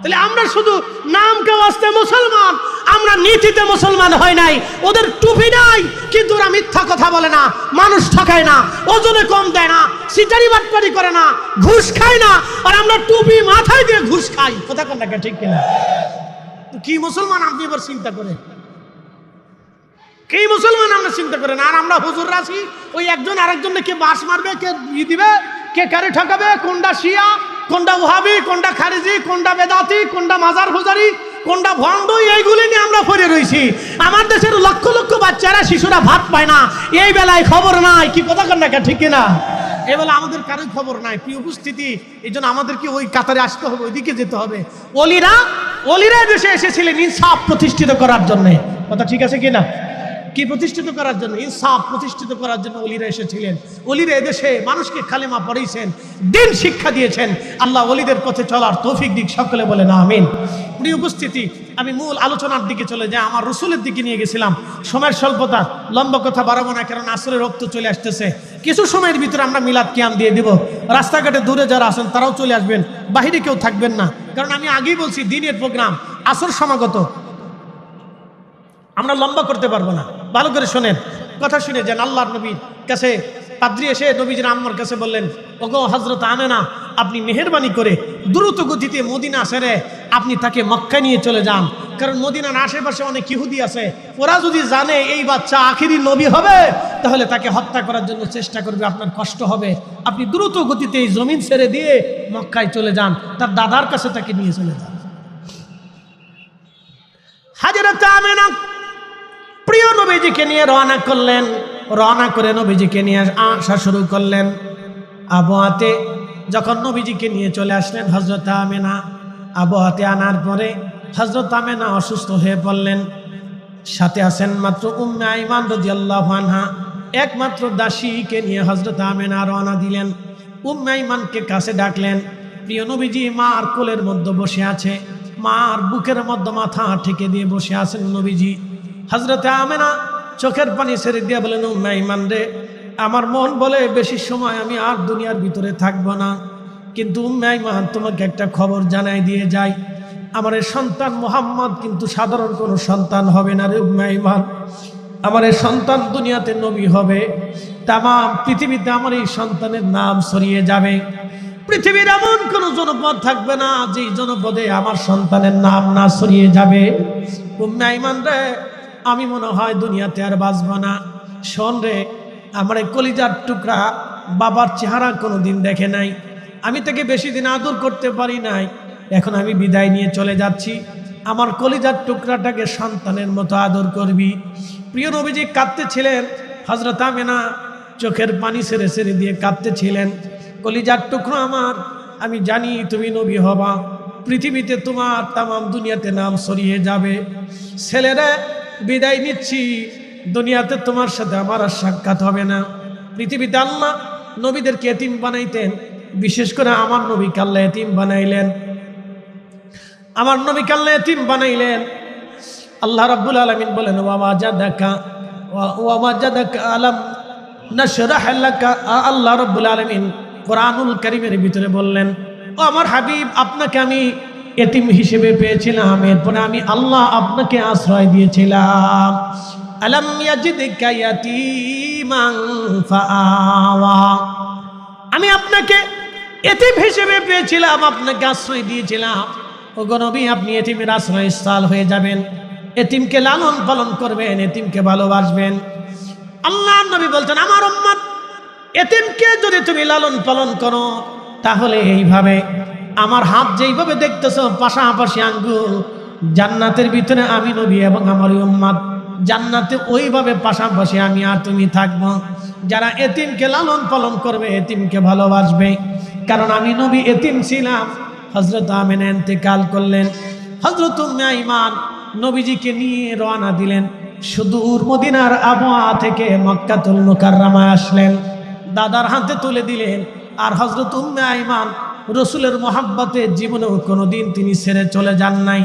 তাহলে আমরা শুধু নামকে ওয়াস্তে মুসলমান, আমরা নীতিতে মুসলমান হয় নাই। ওদের টুপি নাই কিন্তু ওরা মিথ্যা কথা বলে না, মানুষ ঠকায় না, ওজনে কম দেয় না, সিটারি বাটপারি করে না, ঘুষ খায় না। আর আমরা টুপি মাথায় দিয়ে ঘুষ খাই। কথা কর না কেন, ঠিক কিনা? কি মুসলমান আপনি এবার চিন্তা করেন, কি মুসলমান আমরা চিন্তা করেন। আর আমরা হুজুর রাশি, ওই একজন আরেকজনকে কে বাস মারবে, কে দিবে, কে কারে ঠকাবে, কোনটা শিয়া, কোনটা ওহাবি, কোনটা খারিজি, কোনটা বেদাতি, কোনটা মাজার পূজারি, কোনটা ভণ্ড, এইগুলি নিয়ে আমরা পড়ে রয়েছি। আমার দেশের লক্ষ লক্ষ বাচ্চারা, শিশুরা ভাত পায় না, এই বেলায় খবর নাই। কি কথা কন না, ঠিক কিনা? এই বেলা আমাদের কারোই খবর নাই। প্রিয় উপস্থিতি, এই জন্য আমাদেরকে ওই কাতারে আসতে হবে, ওইদিকে যেতে হবে। অলিরা দেশে এসেছিলেন ইনসাফ প্রতিষ্ঠিত করার জন্য। কথা ঠিক আছে কিনা? কি প্রতিষ্ঠিত করার জন্য? ইনসাফ প্রতিষ্ঠিত করার জন্য অলিরা এসেছিলেন। অলিরা এদেশে মানুষকে কালেমা পড়িয়েছেন, দিন শিক্ষা দিয়েছেন। আল্লাহ অলিদের পথে চলার তৌফিক দিক, সকলে বলেন আমিন। প্রিয় উপস্থিতি, আমি মূল আলোচনার দিকে চলে যাই। আমার রসুলের দিকে নিয়ে গেছিলাম। সময়ের স্বল্পতা, লম্বা কথা বাড়াবো না, কারণ আসরের রক্ত চলে আসতেছে। কিছু সময়ের ভিতরে আমরা মিলাদ কিয়াম দিয়ে দিব। রাস্তাঘাটে দূরে যারা আছেন তারাও চলে আসবেন, বাহিরে কেউ থাকবেন না। কারণ আমি আগেই বলছি, দিনের প্রোগ্রাম, আসর সমাগত, আমরা লম্বা করতে পারবো না। ভালো করে শোনেন, কথা শুনে যান। আল্লাহর নবীর কাছে পাদ্রী এসে নবীজির আম্মার কাছে বললেন, ওগো হযরত আমেনা, আপনি মেহেরবানি করে দ্রুত গতিতে মদিনা ছেড়ে আপনি তাকে মক্কা নিয়ে চলে যান। কারণ মদিনার আশেপাশে অনেক ইহুদি আছে, ওরা যদি জানে এই বাচ্চা আখিরি নবী হবে তাহলে তাকে হত্যা করার জন্য চেষ্টা করবে, আপনার কষ্ট হবে। আপনি দ্রুত গতিতে এই জমিন ছেড়ে দিয়ে মক্কায় চলে যান, তার দাদার কাছে তাকে নিয়ে চলে যান। হযরত আমিনা প্রিয় নবীজিকে নিয়ে রওনা করলেন, রওনা করে নবীজিকে নিয়ে আসা শুরু করলেন। আবহাওয়াতে যখন নবীজিকে নিয়ে চলে আসলেন হযরত আমিনা, আবহাওয়াতে আনার পরে হযরত আমিনা অসুস্থ হয়ে পড়লেন। সাথে আছেন মাত্র উম্মে আইমান রাদিয়াল্লাহু আনহা, একমাত্র দাসীকে নিয়ে হযরত আমিনা রওনা দিলেন। উম্মে আইমানকে কাছে ডাকলেন। প্রিয় নবীজি মার কোলের মধ্যে বসে আছে, মার বুকের মধ্যে মাথা ঠেকে দিয়ে বসে আছেন নবীজি। হযরত আমিনা চোখের পানি ছেড়ে দিয়ে বলেন, উম্মে আইমান রে, আমার মন বলে বেশি সময় আমি আর দুনিয়ার ভিতরে থাকবো না, কিন্তু উম্মে আইমান তোমাকে একটা খবর জানাই দিয়ে যাই, আমার এই সন্তান মুহাম্মদ কিন্তু সাধারণ কোনো সন্তান হবে না রে উম্মে আইমান। আমার এই সন্তান দুনিয়াতে নবী হবে, তাম পৃথিবীতে আমার এই সন্তানের নাম ছড়িয়ে যাবে। পৃথিবীর এমন কোনো জনপদ থাকবে না যেই জনপদে আমার সন্তানের নাম না ছড়িয়ে যাবে। উম্মে আইমান রে, আমি মনে হয় দুনিয়াতে আর বাঁচব না। শোন রে, আমার এই কলিজার টুকরা বাবার চেহারা কোনোদিন দেখে নাই, আমি তাকে বেশি দিন আদর করতে পারি নাই, এখন আমি বিদায় নিয়ে চলে যাচ্ছি, আমার কলিজার টুকরাটাকে সন্তানের মতো আদর করবি। প্রিয় নবীজি কাঁদতেছিলেন, হযরত আমিনা চোখের পানি ছেড়ে ছেড়ে দিয়ে কাঁদতেছিলেন। কলিজার টুকরো আমার, আমি জানি তুমি নবী হবা, পৃথিবীতে তোমার তামাম দুনিয়াতে নাম ছড়িয়ে যাবে। ছেলেরা বিদায় নিচ্ছি, দুনিয়াতে তোমার সাথে আমার আর সাক্ষাৎ হবে না। পৃথিবীতে আল্লাহ নবীদেরকে এতিম বানাইতেন, বিশেষ করে আমার নবীকে আল্লাহ এতিম বানাইলেন, আমার নবীকে আল্লাহ এতিম বানাইলেন। আল্লাহ রাব্বুল আলামিন বলেন, ওয়া ওয়াজাদাকা আলাম নাশরাহ লাকা। আল্লাহ রাব্বুল আলামিন কোরআনুল কারীমের ভিতরে বললেন, ও আমার হাবিব, আপনাকে আমি এতিম হিসেবে পেয়েছিলাম, এরপরে আমি আল্লাহ আপনাকে আশ্রয় দিয়েছিলাম। আলাম ইয়াজিদকা ইয়াতীমান ফাআওয়া, আমি আপনাকে এতিম হিসেবে পেয়েছিলাম, আপনাকে আশ্রয় দিয়েছিলাম। ওগো নবী, আপনি এতিমের আশ্রয়স্থল হয়ে যাবেন, এতিমকে লালন পালন করবেন, এতিমকে ভালোবাসবেন। আল্লাহ নবী বলছেন, আমার উম্মত, এতিমকে যদি তুমি লালন পালন করো তাহলে এইভাবে আমার হাত যেইভাবে দেখতেছ পাশাপাশি আঙ্গুল, জান্নাতের ভিতরে আমি নবী এবং আমার উম্মত জান্নাতে ওইভাবে পাশাপাশি আমি আর তুমি থাকবো। যারা এতিমকে লালন পালন করবে, এতিমকে ভালোবাসবে, কারণ আমি নবী এতিম ছিলাম। হযরত আমিনা ইন্তেকাল করলেন। হযরত উম্মে আইমান নবীজিকে নিয়ে রওনা দিলেন, সুদূর মদিনার আবওয়া থেকে মক্কাতুল মুকাররমায় আসলেন, দাদার হাতে তুলে দিলেন। আর হযরত উম্মে আইমান রসুলের মহাব্বতে জীবনেও কোনোদিন তিনি ছেড়ে চলে যান নাই,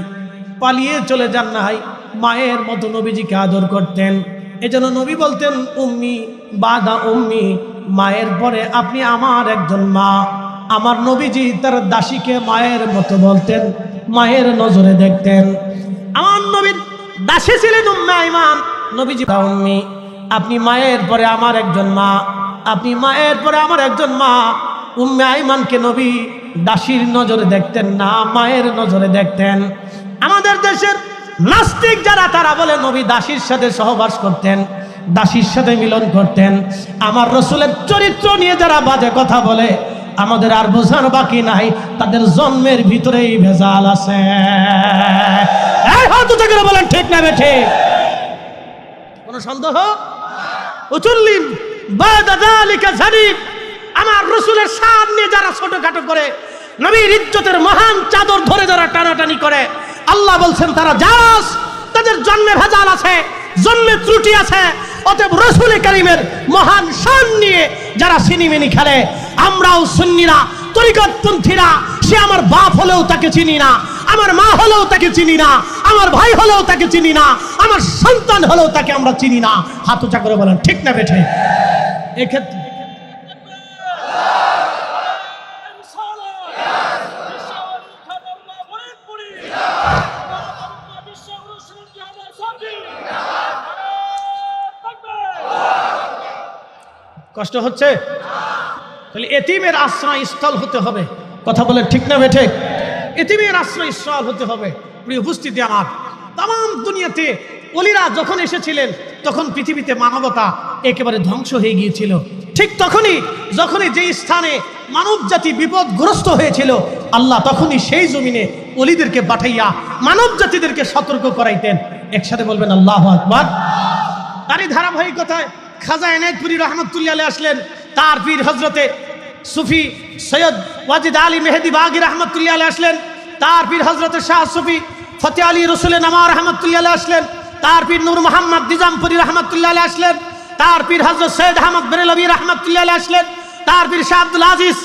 পালিয়ে চলে যান নাই, মায়ের মতো নবীজিকে আদর করতেন। এজন্য নবী বলতেন, উম্মি বাদা উম্মি, মায়ের পরে আপনি আমার একজন মা। আমার নবীজি তার দাসীকে মায়ের মতো বলতেন, মায়ের নজরে দেখতেন। আমার নবীর দাসী ছিলেন উম্মে আইমান। নবীজি উম্মি, আপনি মায়ের পরে আমার একজন মা, আপনি মায়ের পরে আমার একজন মা। উম্মে আইমানকে নবী দাসীর নজরে দেখতেন না, মায়ের নজরে দেখতেন। আমাদের দেশের নাস্তিক যারা, তারা বলে নবী দাসীর সাথে সহবাস করতেন, দাসীর সাথে মিলন করতেন। আমার রসুলের চরিত্র নিয়ে যারা বাজে কথা বলে, আমাদের আর বোঝার বাকি নাই, তাদের জন্মের ভিতরেই ভেজাল আছে। বলেন ঠিক না বেঠে? কোন সন্দেহ? উচুল্লিন বাদা যালিকা জানিব। আমার রসুলের সামনে যারা ছোটখাটো করে, নবীর ইজ্জতের মহান চাদর ধরে যারা টানাটানি করে, আল্লাহ বলছেন তারা জাস, তাদের জন্মে ভেজাল আছে, জন্মে ত্রুটি আছে। অতএব রসুল কারীমের মহান শান নিয়ে যারা সিনিমিনি খেলে, আমরাও সুন্নিরা, তরিকতপন্থীরা, সে আমার বাপ হলেও তাকে চিনি না, আমার মা হলেও তাকে চিনি না, আমার ভাই হলেও তাকে চিনি না, আমার সন্তান হলেও তাকে আমরা চিনি না। হাত উঁচা করে বলেন ঠিক না বেঠে? এক্ষেত্রে কষ্ট হচ্ছে? তাহলে এতিমের আশ্রয়স্থল হতে হবে। কথা বলেন ঠিক না বেঠে? এতিমের আশ্রয়স্থল হতে হবে। প্রিয় উপস্থিতি আমার, তাম দুনিয়াতে ওলিরা যখন এসেছিলেন তখন পৃথিবীতে মানবতা একেবারে ধ্বংস হয়ে গিয়েছিল। ঠিক যখনই যে স্থানে মানব জাতি বিপদগ্রস্ত হয়েছিল, আল্লাহ তখনই সেই জমিনে ওলিদেরকে পাঠাইয়া মানব জাতিদেরকে সতর্ক করাইতেন। একসাথে বলবেন আল্লাহু আকবার। তারই ধারাবাহিকতায় খাজা এনায়েতপুরী রহমতুল্লাহ আলাইহি আসলেন। তার পীর হজরতে সুফি সৈয়দ ওয়াজিদ আলী মেহেদি বাগী রহমতুল্লাহ আলাইহি আসলেন। তার পীর হজরতে শাহ সুফি ফতে আলী রসুল নামা রহমতুল্লাহ আলাইহি আসলেন। তার পীর নূর মোহাম্মদ নিজামপুরী রহমতুল্লাহ আলাইহি আসলেন। তার পীর হযরত সৈয়দ আহমদ বেরেলভী রাহমাতুল্লাহ আলাইহি আসলেন। তার পীর শাহ আব্দুল আজিজ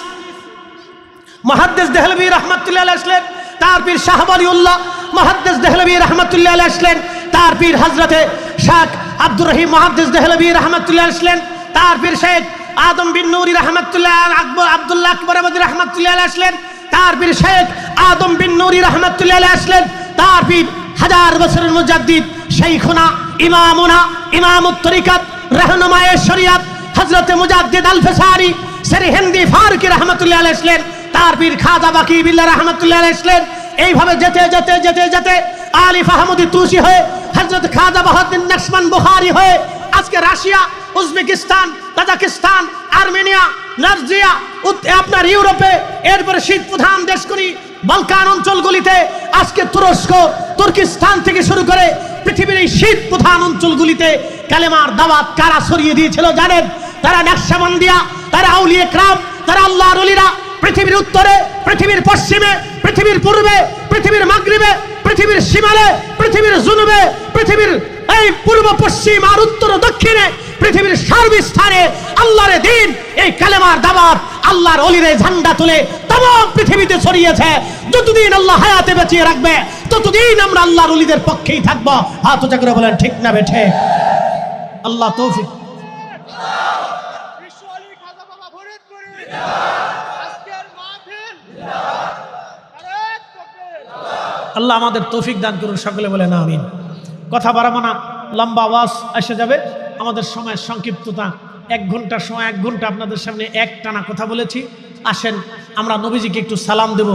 মুহাদ্দিস দেহলভী রাহমাতুল্লাহ আলাইহি আসলেন। তার পীর শাহ ওয়ালিউল্লাহ মুহাদ্দিস দেহলভী রাহমাতুল্লাহ আলাইহি আসলেন। তার পীর হযরতে শেখ আব্দুর রহিম মুহাদ্দিস দেহলভী রাহমাতুল্লাহ আলাইহি আসলেন। তার পীর শেখ আদম বিন নূরি রাহমাতুল্লাহ আকবর আব্দুল্লাহ আকবর রাহমাতুল্লাহ আলাইহি আসলেন। তার পীর শেখ আদম বিন নূরি রাহমাতুল্লাহ আলাইহি আসলেন। তার পীর হাজার বছরের মুজাদ্দিদ শাইখুনা ইমামুনা ইমামুত তরিকাত रहनुमाए शरीयत हजरत मुजाद्दिद अल फसारी सरी हिंदी फारूकी रहमतुल्लाह अलैहि আসলেন। তার পীর খাজা বাকি বিল্লাহ रहमतुल्लाह अलैहि আসলেন। এইভাবে যেতে আলিফ আহমদি তুসি হয়ে হযরত খাজা বাহাউদ্দিন নকশবন্দ বুখারী হয়ে আজকে Russia, Uzbekistan, Tajikistan, Armenia, Georgia, আপনার ইউরোপে, এরপরে শীত প্রধান দেশগুলি বালকান অঞ্চলগুলিতে, আজকে তুরস্ক, তুর্কিস্তান থেকে শুরু করে পৃথিবীর এই শীত প্রধান অঞ্চলগুলিতে কালেমার দাওয়াত কারা ছড়িয়ে দিয়েছিল জানেন? তারা নকশবন্দিয়া, তারা আউলিয়া کرام, তারা আল্লাহর ওলিরা। পৃথিবীর উত্তরে, পৃথিবীর পশ্চিমে, পৃথিবীর পূর্বে, পৃথিবীর মাগরিবে, পৃথিবীর শিমালে, পৃথিবীর জুনুবে, পৃথিবীর এই পূর্ব পশ্চিম আর উত্তর দক্ষিণে, পৃথিবীর সর্বস্থানে আল্লাহর দ্বীন, এই কালেমার দাওয়াত আল্লাহর ওলিরা ঝান্ডা তুলে तमाम পৃথিবীতে ছড়িয়েছে। যতদিন আল্লাহ হায়াতে বাঁচিয়ে রাখবে ততদিন আমরা আল্লাহর ওলিদের পক্ষেই থাকব। হাত উঁচা করে বলেন ঠিক না বেঠে? আল্লাহ তৌফিক। আল্লাহ আমাদের তৌফিক দান করুন, সকলে বলেন আমিন। কথা বাড়াবো না, লম্বা আওয়াজ এসে যাবে। আমাদের সময়ের সংক্ষিপ্ততা, 1 ঘন্টার সময় 1 ঘন্টা আপনাদের সামনে এক টানা কথা বলেছি। আসেন আমরা নবীজিকে একটু সালাম দেব।